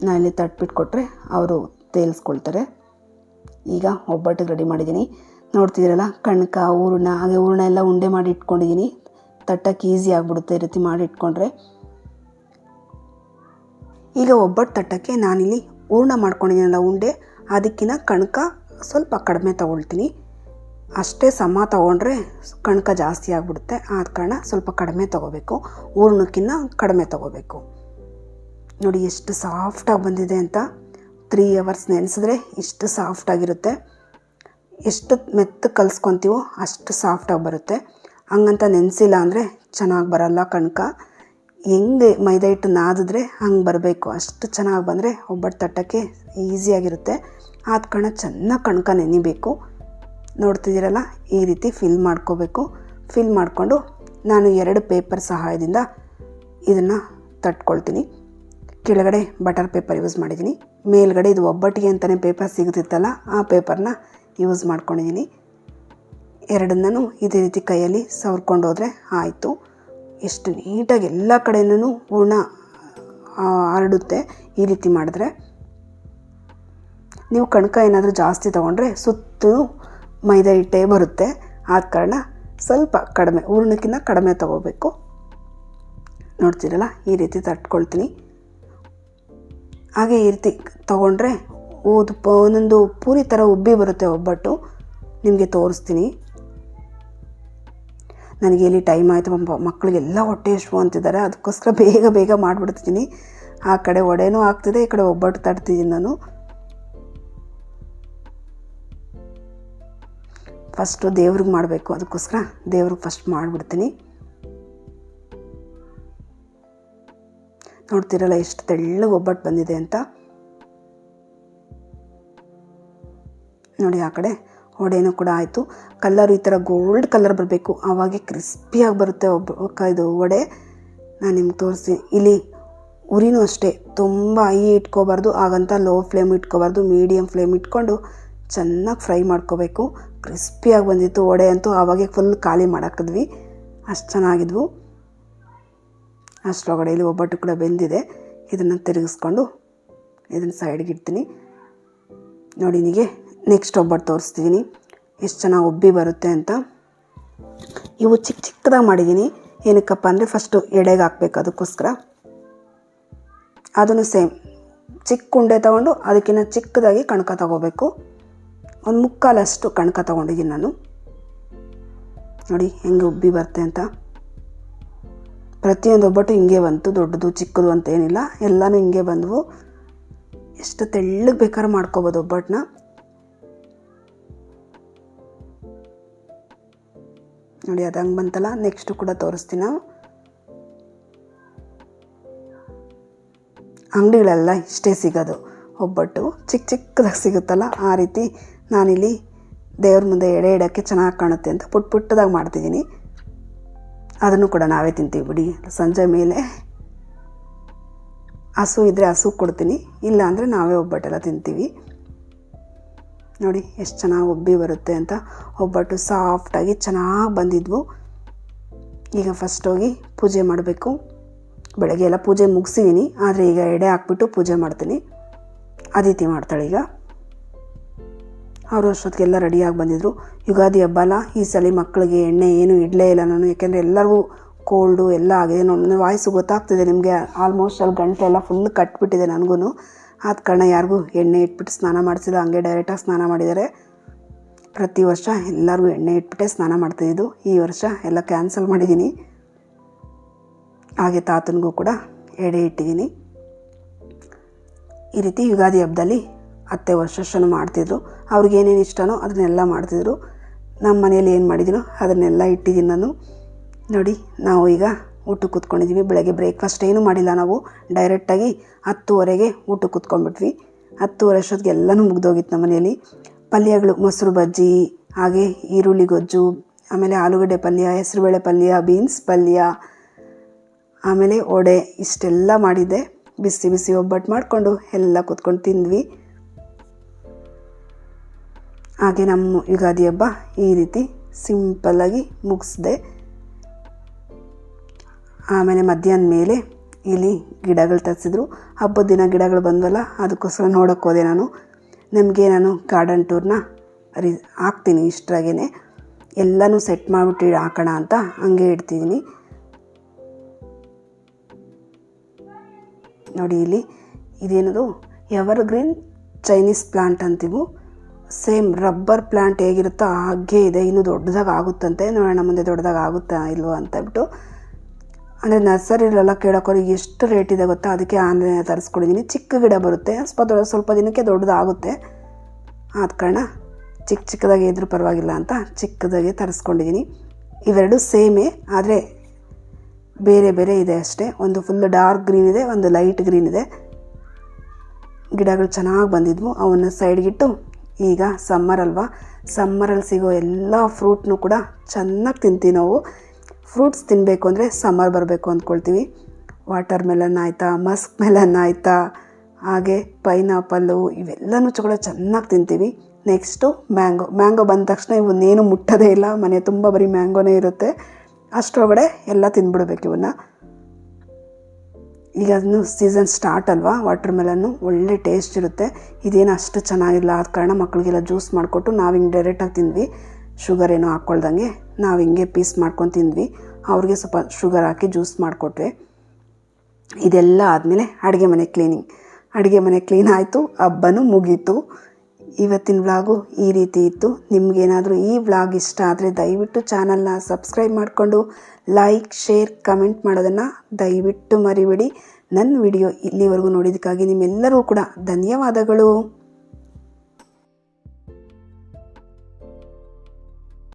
ನಾನಿಲ್ಲಿ ತಟ್ಬಿಟ್ಕೊಟ್ರೆ ಅವರು ತೇಲಿಸ್ಕೊಳ್ತಾರೆ. ಈಗ ಒಬ್ಬಟ್ಟಿಗೆ ರೆಡಿ ಮಾಡಿದ್ದೀನಿ. ನೋಡ್ತಿದ್ದೀರಲ್ಲ, ಕಣ್ಕ ಹೂರಣ, ಹಾಗೆ ಹೂರಣ ಎಲ್ಲ ಉಂಡೆ ಮಾಡಿ ಇಟ್ಕೊಂಡಿದ್ದೀನಿ. ತಟ್ಟಕ್ಕೆ ಈಸಿ ಆಗಿಬಿಡುತ್ತೆ ಈ ರೀತಿ ಮಾಡಿ ಇಟ್ಕೊಂಡ್ರೆ. ಈಗ ಒಬ್ಬಟ್ಟು ತಟ್ಟಕ್ಕೆ ನಾನಿಲ್ಲಿ ಹೂರಣ ಮಾಡ್ಕೊಂಡಿದ್ದೀನಲ್ಲ ಉಂಡೆ, ಅದಕ್ಕಿಂತ ಕಣ್ಕ ಸ್ವಲ್ಪ ಕಡಿಮೆ ತೊಗೊಳ್ತೀನಿ. ಅಷ್ಟೇ ಸಮ ತೊಗೊಂಡ್ರೆ ಕಣ್ಕ ಜಾಸ್ತಿ ಆಗಿಬಿಡುತ್ತೆ. ಆದ ಕಾರಣ ಸ್ವಲ್ಪ ಕಡಿಮೆ ತೊಗೋಬೇಕು, ಹೂರಣಕ್ಕಿಂತ ಕಡಿಮೆ ತೊಗೋಬೇಕು. ನೋಡಿ ಎಷ್ಟು ಸಾಫ್ಟಾಗಿ ಬಂದಿದೆ ಅಂತ. 3 hours ನೆನೆಸಿದ್ರೆ ಇಷ್ಟು ಸಾಫ್ಟಾಗಿರುತ್ತೆ. ಎಷ್ಟು ಮೆತ್ತಗೆ ಕಲಿಸ್ಕೊತೀವೋ ಅಷ್ಟು ಸಾಫ್ಟಾಗಿ ಬರುತ್ತೆ. ಹಂಗಂತ ನೆನೆಸಿಲ್ಲ ಅಂದರೆ ಚೆನ್ನಾಗಿ ಬರಲ್ಲ ಕಣ್ಕ. ಹೆಂಗೆ ಮೈದಾ ಹಿಟ್ಟು ನಾದಿದ್ರೆ ಹಂಗೆ ಬರಬೇಕು, ಅಷ್ಟು ಚೆನ್ನಾಗಿ ಬಂದರೆ ಒಬ್ಬಟ್ಟು ತಟ್ಟಕ್ಕೆ ಈಸಿಯಾಗಿರುತ್ತೆ. ಆದ ಕಾರಣ ಚೆನ್ನಾಗಿ ಕಣ್ಕ ನೆನಿಬೇಕು. ನೋಡ್ತಿದ್ದೀರಲ್ಲ, ಈ ರೀತಿ ಫಿಲ್ ಮಾಡ್ಕೋಬೇಕು. ಫಿಲ್ ಮಾಡಿಕೊಂಡು ನಾನು 2 ಪೇಪರ್ ಸಹಾಯದಿಂದ ಇದನ್ನು ತಟ್ಕೊಳ್ತೀನಿ. ಕೆಳಗಡೆ ಬಟರ್ ಪೇಪರ್ ಯೂಸ್ ಮಾಡಿದ್ದೀನಿ, ಮೇಲ್ಗಡೆ ಇದು ಒಬ್ಬಟ್ಟಿಗೆ ಅಂತಲೇ ಪೇಪರ್ ಸಿಗುತ್ತಿತ್ತಲ್ಲ ಆ ಪೇಪರ್ನ ಯೂಸ್ ಮಾಡ್ಕೊಂಡಿದ್ದೀನಿ. ಎರಡನ್ನೂ ಇದೇ ರೀತಿ ಕೈಯಲ್ಲಿ ಸವರ್ಕೊಂಡು ಹೋದರೆ ಆಯಿತು. ಎಷ್ಟು ನೀಟಾಗಿ ಎಲ್ಲ ಕಡೆಯೂ ಹೂರಣ ಹರಡುತ್ತೆ ಈ ರೀತಿ ಮಾಡಿದ್ರೆ. ನೀವು ಕಣ್ಕ ಏನಾದರೂ ಜಾಸ್ತಿ ತೊಗೊಂಡ್ರೆ ಸುತ್ತಲೂ ಮೈದಾ ಹಿಟ್ಟೇ ಬರುತ್ತೆ. ಆದ ಕಾರಣ ಸ್ವಲ್ಪ ಕಡಿಮೆ, ಹೂರಣಕ್ಕಿಂತ ಕಡಿಮೆ ತೊಗೋಬೇಕು. ನೋಡ್ತೀರಲ್ಲ, ಈ ರೀತಿ ತಟ್ಕೊಳ್ತೀನಿ. ಹಾಗೆ ಈ ರೀತಿ ತೊಗೊಂಡ್ರೆ ಒಂದೊಂದು ಪೂರಿ ಥರ ಉಬ್ಬಿ ಬರುತ್ತೆ ಒಬ್ಬಟ್ಟು. ನಿಮಗೆ ತೋರಿಸ್ತೀನಿ. ನನಗೆ ಇಲ್ಲಿ ಟೈಮ್ ಆಯಿತು, ಮಕ್ಕಳಿಗೆಲ್ಲ ಹೊಟ್ಟೆ ಎಷ್ಟು ಅಂತಿದ್ದಾರೆ, ಅದಕ್ಕೋಸ್ಕರ ಬೇಗ ಬೇಗ ಮಾಡಿಬಿಡ್ತೀನಿ. ಆ ಕಡೆ ವಡೆನೂ ಆಗ್ತಿದೆ, ಈ ಕಡೆ ಒಬ್ಬಟ್ಟು ತಟ್ತಿದ್ದೀನಿ ನಾನು. ಫಸ್ಟು ದೇವ್ರಿಗೆ ಮಾಡಬೇಕು, ಅದಕ್ಕೋಸ್ಕರ ದೇವ್ರಿಗೆ ಫಸ್ಟ್ ಮಾಡಿಬಿಡ್ತೀನಿ. ನೋಡ್ತಿರಲ್ಲ ಎಷ್ಟು ತೆಳ್ಳಗೆ ಒಬ್ಬಟ್ಟು ಬಂದಿದೆ ಅಂತ. ನೋಡಿ, ಆ ಕಡೆ ವಡೆನೂ ಕೂಡ ಆಯಿತು. ಕಲ್ಲರು ಈ ಥರ ಗೋಲ್ಡ್ ಕಲರ್ ಬರಬೇಕು, ಆವಾಗೆ ಕ್ರಿಸ್ಪಿಯಾಗಿ ಬರುತ್ತೆ ಇದು ವಡೆ. ನಾನು ನಿಮ್ಗೆ ತೋರಿಸ್ತೀನಿ. ಇಲ್ಲಿ ಉರಿನೂ ಅಷ್ಟೇ ತುಂಬ ಹೈ ಇಟ್ಕೋಬಾರ್ದು, ಹಾಗಂತ ಲೋ ಫ್ಲೇಮ್ ಇಟ್ಕೋಬಾರ್ದು, ಮೀಡಿಯಮ್ ಫ್ಲೇಮ್ ಇಟ್ಕೊಂಡು ಚೆನ್ನಾಗಿ ಫ್ರೈ ಮಾಡ್ಕೋಬೇಕು. ಕ್ರಿಸ್ಪಿಯಾಗಿ ಬಂದಿತ್ತು ವಡೆ ಅಂತೂ. ಆವಾಗೆ ಫುಲ್ ಖಾಲಿ ಮಾಡಾಕಿದ್ವಿ, ಅಷ್ಟು ಚೆನ್ನಾಗಿದ್ವು. ಅಷ್ಟರೊಳಗಡೆ ಇಲ್ಲಿ ಒಬ್ಬಟ್ಟು ಕೂಡ ಬೆಂದಿದೆ. ಇದನ್ನು ತಿರುಗಿಸ್ಕೊಂಡು ಇದನ್ನು ಸೈಡ್ಗೆ ಇಡ್ತೀನಿ. ನೋಡಿ, ನಿಮಗೆ ನೆಕ್ಸ್ಟ್ ಒಬ್ಬಟ್ಟು ತೋರಿಸ್ತಿದ್ದೀನಿ ಎಷ್ಟು ಚೆನ್ನಾಗಿ ಉಬ್ಬಿ ಬರುತ್ತೆ ಅಂತ. ಇವು ಚಿಕ್ಕ ಚಿಕ್ಕದಾಗಿ ಮಾಡಿದ್ದೀನಿ. ಏನಕ್ಕಪ್ಪ ಅಂದರೆ ಫಸ್ಟು ಎಡೆಗೆ ಹಾಕ್ಬೇಕು, ಅದಕ್ಕೋಸ್ಕರ. ಅದನ್ನು ಸೇಮ್ ಚಿಕ್ಕ ಉಂಡೆ ತೊಗೊಂಡು ಅದಕ್ಕಿಂತ ಚಿಕ್ಕದಾಗಿ ಕಣಕ ತೊಗೋಬೇಕು. ಒಂದು ಮುಕ್ಕಾಲಷ್ಟು ಕಣಕ ತೊಗೊಂಡಿದ್ದೀನಿ ನಾನು. ನೋಡಿ ಹೆಂಗೆ ಉಬ್ಬಿ ಬರುತ್ತೆ ಅಂತ. ಪ್ರತಿಯೊಂದು ಒಬ್ಬಟ್ಟು ಹಿಂಗೆ ಬಂತು, ದೊಡ್ಡದು ಚಿಕ್ಕದು ಅಂತ ಏನಿಲ್ಲ, ಎಲ್ಲನೂ ಹಿಂಗೆ ಬಂದವು. ಎಷ್ಟು ತೆಳ್ಳಗೆ ಬೇಕಾದ್ರೂ ಮಾಡ್ಕೋಬೋದು ಒಬ್ಬಟ್ಟನ್ನ. ನೋಡಿ, ಅದು ಹಂಗೆ ಬಂತಲ್ಲ. ನೆಕ್ಸ್ಟು ಕೂಡ ತೋರಿಸ್ತೀನಿ. ನಾವು ಅಂಗಡಿಗಳೆಲ್ಲ ಇಷ್ಟೇ ಸಿಗೋದು ಒಬ್ಬಟ್ಟು, ಚಿಕ್ಕ ಚಿಕ್ಕದಾಗಿ ಸಿಗುತ್ತಲ್ಲ, ಆ ರೀತಿ ನಾನಿಲ್ಲಿ ದೇವ್ರ ಮುಂದೆ ಎಡೆ ಇಡೋಕ್ಕೆ ಚೆನ್ನಾಗಿ ಕಾಣುತ್ತೆ ಅಂತ ಪುಟ್ಟ ಪುಟ್ಟದಾಗಿ ಮಾಡ್ತಿದ್ದೀನಿ. ಅದನ್ನು ಕೂಡ ನಾವೇ ತಿಂತೀವಿ ಬಿಡಿ. ಸಂಜೆ ಮೇಲೆ ಹಸು ಇದ್ದರೆ ಹಸು ಕೊಡ್ತೀನಿ, ಇಲ್ಲ ಅಂದರೆ ನಾವೇ ಒಬ್ಬಟ್ಟೆಲ್ಲ ತಿಂತೀವಿ. ನೋಡಿ ಎಷ್ಟು ಚೆನ್ನಾಗಿ ಉಬ್ಬಿ ಬರುತ್ತೆ ಅಂತ. ಒಬ್ಬಟ್ಟು ಸಾಫ್ಟಾಗಿ ಚೆನ್ನಾಗಿ ಬಂದಿದ್ವು. ಈಗ ಫಸ್ಟ್ ಹೋಗಿ ಪೂಜೆ ಮಾಡಬೇಕು. ಬೆಳಗ್ಗೆ ಎಲ್ಲ ಪೂಜೆ ಮುಗಿಸಿದ್ದೀನಿ, ಆದರೆ ಈಗ ಎಡೆ ಹಾಕ್ಬಿಟ್ಟು ಪೂಜೆ ಮಾಡ್ತೀನಿ. ಅದಿತಿ ಮಾಡ್ತಾಳೆ ಈಗ. ಅವರು ಅಷ್ಟೊತ್ತಿಗೆಲ್ಲ ರೆಡಿಯಾಗಿ ಬಂದಿದ್ದರು. ಯುಗಾದಿ ಹಬ್ಬ ಅಲ್ಲ, ಈ ಸಲ ಮಕ್ಕಳಿಗೆ ಎಣ್ಣೆ ಏನು ಇಡಲೇ ಇಲ್ಲ ನಾನು, ಯಾಕೆಂದರೆ ಎಲ್ಲರಿಗೂ ಕೋಲ್ಡು ಎಲ್ಲ ಆಗಿದೆ. ನನ್ನ ವಾಯ್ಸು ಗೊತ್ತಾಗ್ತಿದೆ ನಿಮಗೆ. ಆಲ್ಮೋಸ್ಟ್ ಅಲ್ಲಿ ಗಂಟೆ ಎಲ್ಲ ಫುಲ್ ಕಟ್ಬಿಟ್ಟಿದೆ ನನಗೂ. ಆದ ಕಾರಣ ಯಾರಿಗೂ ಎಣ್ಣೆ ಇಟ್ಬಿಟ್ಟು ಸ್ನಾನ ಮಾಡಿಸಿಲ್ಲ, ಹಂಗೆ ಡೈರೆಕ್ಟಾಗಿ ಸ್ನಾನ ಮಾಡಿದ್ದಾರೆ. ಪ್ರತಿ ವರ್ಷ ಎಲ್ಲರಿಗೂ ಎಣ್ಣೆ ಇಟ್ಬಿಟ್ಟೆ ಸ್ನಾನ ಮಾಡ್ತಿದ್ದು. ಈ ವರ್ಷ ಎಲ್ಲ ಕ್ಯಾನ್ಸಲ್ ಮಾಡಿದ್ದೀನಿ. ಹಾಗೆ ತಾತನಿಗೂ ಕೂಡ ಎಡೆ ಇಟ್ಟಿದ್ದೀನಿ. ಈ ರೀತಿ ಯುಗಾದಿ ಹಬ್ಬದಲ್ಲಿ ಅತ್ತೆ ವರ್ಷ ಮಾಡ್ತಿದ್ರು. ಅವ್ರಿಗೇನೇನು ಇಷ್ಟನೋ ಅದನ್ನೆಲ್ಲ ಮಾಡ್ತಿದ್ರು. ನಮ್ಮ ಮನೇಲಿ ಏನು ಮಾಡಿದ್ದೀನೋ ಅದನ್ನೆಲ್ಲ ಇಟ್ಟಿದ್ದೀನಿ ನಾನು. ನೋಡಿ, ನಾವು ಈಗ ಊಟಕ್ಕೆ ಕೂತ್ಕೊಂಡಿದ್ದೀವಿ. ಬೆಳಗ್ಗೆ ಬ್ರೇಕ್ಫಾಸ್ಟ್ ಏನೂ ಮಾಡಿಲ್ಲ ನಾವು, ಡೈರೆಕ್ಟಾಗಿ 10:30ಗೆ ಊಟಕ್ಕೆ ಕೂತ್ಕೊಂಡ್ಬಿಟ್ವಿ. 10:30 ಅಷ್ಟೊತ್ತಿಗೆ ಎಲ್ಲನೂ ಮುಗ್ದೋಗಿತ್ತು ನಮ್ಮ ಮನೆಯಲ್ಲಿ. ಪಲ್ಯಗಳು, ಮೊಸರು ಬಜ್ಜಿ, ಹಾಗೆ ಈರುಳ್ಳಿ ಗೊಜ್ಜು, ಆಮೇಲೆ ಆಲೂಗಡ್ಡೆ ಪಲ್ಯ, ಹೆಸರುಬೇಳೆ ಪಲ್ಯ, ಬೀನ್ಸ್ ಪಲ್ಯ, ಆಮೇಲೆ ವಡೆ ಇಷ್ಟೆಲ್ಲ ಮಾಡಿದ್ದೆ. ಬಿಸಿ ಬಿಸಿ ಒಬ್ಬಟ್ಟು ಮಾಡಿಕೊಂಡು ಎಲ್ಲ ಕೂತ್ಕೊಂಡು ತಿಂದ್ವಿ. ಹಾಗೆ ನಮ್ಮ ಯುಗಾದಿ ಹಬ್ಬ ಈ ರೀತಿ ಸಿಂಪಲ್ಲಾಗಿ ಮುಗಿಸ್ದೆ. ಆಮೇಲೆ ಮಧ್ಯಾಹ್ನ ಮೇಲೆ ಇಲ್ಲಿ ಗಿಡಗಳು ತರಿಸಿದ್ರು. ಹಬ್ಬದ ದಿನ ಗಿಡಗಳು ಬಂದವಲ್ಲ, ಅದಕ್ಕೋಸ್ಕರ ನೋಡೋಕ್ಕೆ ಹೋದೆ ನಾನು. ನಾನು ಗಾರ್ಡನ್ ಟೂರ್ನ ಹಾಕ್ತೀನಿ ಇಷ್ಟರಾಗೇ. ಎಲ್ಲನೂ ಸೆಟ್ ಮಾಡಿಬಿಟ್ಟು ಹಾಕೋಣ ಅಂತ ಹಂಗೆ ಇಡ್ತಿದ್ದೀನಿ. ನೋಡಿ ಇಲ್ಲಿ ಇದೇನದು ಎವರ್ಗ್ರೀನ್ ಚೈನೀಸ್ ಪ್ಲಾಂಟ್ ಅಂತೀವಿ. ಸೇಮ್ ರಬ್ಬರ್ ಪ್ಲಾಂಟ್ ಹೇಗಿರುತ್ತೋ ಹಾಗೆ ಇದೆ. ಇನ್ನೂ ದೊಡ್ಡದಾಗಿ ಆಗುತ್ತಂತೆ. ನೋಡೋಣ ಮುಂದೆ ದೊಡ್ಡದಾಗಿ ಆಗುತ್ತಾ ಇಲ್ವೋ ಅಂತಬಿಟ್ಟು. ಅಂದರೆ ನರ್ಸರಿಲೆಲ್ಲ ಕೇಳೋಕೋರಿಗೆ ಎಷ್ಟು ರೇಟ್ ಇದೆ ಗೊತ್ತಾ, ಅದಕ್ಕೆ ಆನ್ಲೈನ್ ತರಿಸ್ಕೊಂಡಿದ್ದೀನಿ. ಚಿಕ್ಕ ಗಿಡ ಬರುತ್ತೆ, ಸ್ವಲ್ಪ ದಿನಕ್ಕೆ ದೊಡ್ಡದಾಗುತ್ತೆ. ಆದ ಕಾರಣ ಚಿಕ್ಕದಾಗಿ ಇದ್ರೂ ಪರವಾಗಿಲ್ಲ ಅಂತ ಚಿಕ್ಕದಾಗಿ ತರಿಸ್ಕೊಂಡಿದ್ದೀನಿ. ಇವೆರಡು ಸೇಮೇ, ಆದರೆ ಬೇರೆ ಬೇರೆ ಇದೆ ಅಷ್ಟೇ. ಒಂದು ಫುಲ್ ಡಾರ್ಕ್ ಗ್ರೀನ್ ಇದೆ, ಒಂದು ಲೈಟ್ ಗ್ರೀನ್ ಇದೆ. ಗಿಡಗಳು ಚೆನ್ನಾಗಿ ಬಂದಿದ್ವು, ಅವನ್ನು ಸೈಡ್ಗಿಟ್ಟು ಈಗ ಸಮ್ಮರ್ ಅಲ್ವಾ, ಸಮ್ಮರಲ್ಲಿ ಸಿಗೋ ಎಲ್ಲ ಫ್ರೂಟ್ನೂ ಕೂಡ ಚೆನ್ನಾಗಿ ತಿಂತೀವಿ ನಾವು. ಫ್ರೂಟ್ಸ್ ತಿನ್ನಬೇಕು ಅಂದರೆ ಸಮ್ಮರ್ ಬರಬೇಕು ಅಂದ್ಕೊಳ್ತೀವಿ. ವಾಟರ್ ಮೆಲನ್ ಆಯಿತಾ, ಮಸ್ಕ್ ಮೆಲನ್ ಆಯಿತಾ, ಹಾಗೆ ಪೈನಾಪಲ್ಲು, ಇವೆಲ್ಲನೂ ಕೂಡ ಚೆನ್ನಾಗಿ ತಿಂತೀವಿ. ನೆಕ್ಸ್ಟು ಮ್ಯಾಂಗೋ ಬಂದ ತಕ್ಷಣ ಇವನ್ನೇನು ಮುಟ್ಟೋದೇ ಇಲ್ಲ, ಮನೆ ತುಂಬ ಬರೀ ಮ್ಯಾಂಗೋನೇ ಇರುತ್ತೆ. ಅಷ್ಟರೊಳಗಡೆ ಎಲ್ಲ ತಿಂದ್ಬಿಡ್ಬೇಕು ಇವನ್ನ. ಈಗ ಅದನ್ನು ಸೀಸನ್ ಸ್ಟಾರ್ಟ್ ಅಲ್ವಾ, ವಾಟರ್ ಮೆಲನ್ನು ಒಳ್ಳೆ ಟೇಸ್ಟ್ ಇರುತ್ತೆ. ಇದೇನು ಅಷ್ಟು ಚೆನ್ನಾಗಿಲ್ಲ, ಆದ ಕಾರಣ ಮಕ್ಕಳಿಗೆಲ್ಲ ಜ್ಯೂಸ್ ಮಾಡಿಕೊಟ್ಟು ನಾವು ಹಿಂಗೆ ಡೈರೆಕ್ಟಾಗಿ ತಿಂದ್ವಿ. ಶುಗರ್ ಏನೋ ಹಾಕ್ಕೊಳ್ದಂಗೆ ನಾವು ಹಿಂಗೆ ಪೀಸ್ ಮಾಡ್ಕೊಂಡು ತಿಂದ್ವಿ. ಅವ್ರಿಗೆ ಸ್ವಲ್ಪ ಶುಗರ್ ಹಾಕಿ ಜ್ಯೂಸ್ ಮಾಡಿಕೊಟ್ವಿ. ಇದೆಲ್ಲ ಆದಮೇಲೆ ಅಡುಗೆ ಮನೆ ಕ್ಲೀನ್ ಆಯಿತು, ಹಬ್ಬನೂ ಮುಗೀತು. ಇವತ್ತಿನ ವ್ಲಾಗು ಈ ರೀತಿ ಇತ್ತು. ನಿಮಗೇನಾದರೂ ಈ ವ್ಲಾಗ್ ಇಷ್ಟ ಆದರೆ ದಯವಿಟ್ಟು ಚಾನಲ್ನ ಸಬ್ಸ್ಕ್ರೈಬ್ ಮಾಡಿಕೊಂಡು ಲೈಕ್, ಶೇರ್, ಕಮೆಂಟ್ ಮಾಡೋದನ್ನು ದಯವಿಟ್ಟು ಮರಿಬೇಡಿ. ನನ್ನ ವಿಡಿಯೋ ಇಲ್ಲಿವರೆಗೂ ನೋಡಿದ್ದಕ್ಕಾಗಿ ನಿಮ್ಮೆಲ್ಲರೂ ಕೂಡ ಧನ್ಯವಾದಗಳು.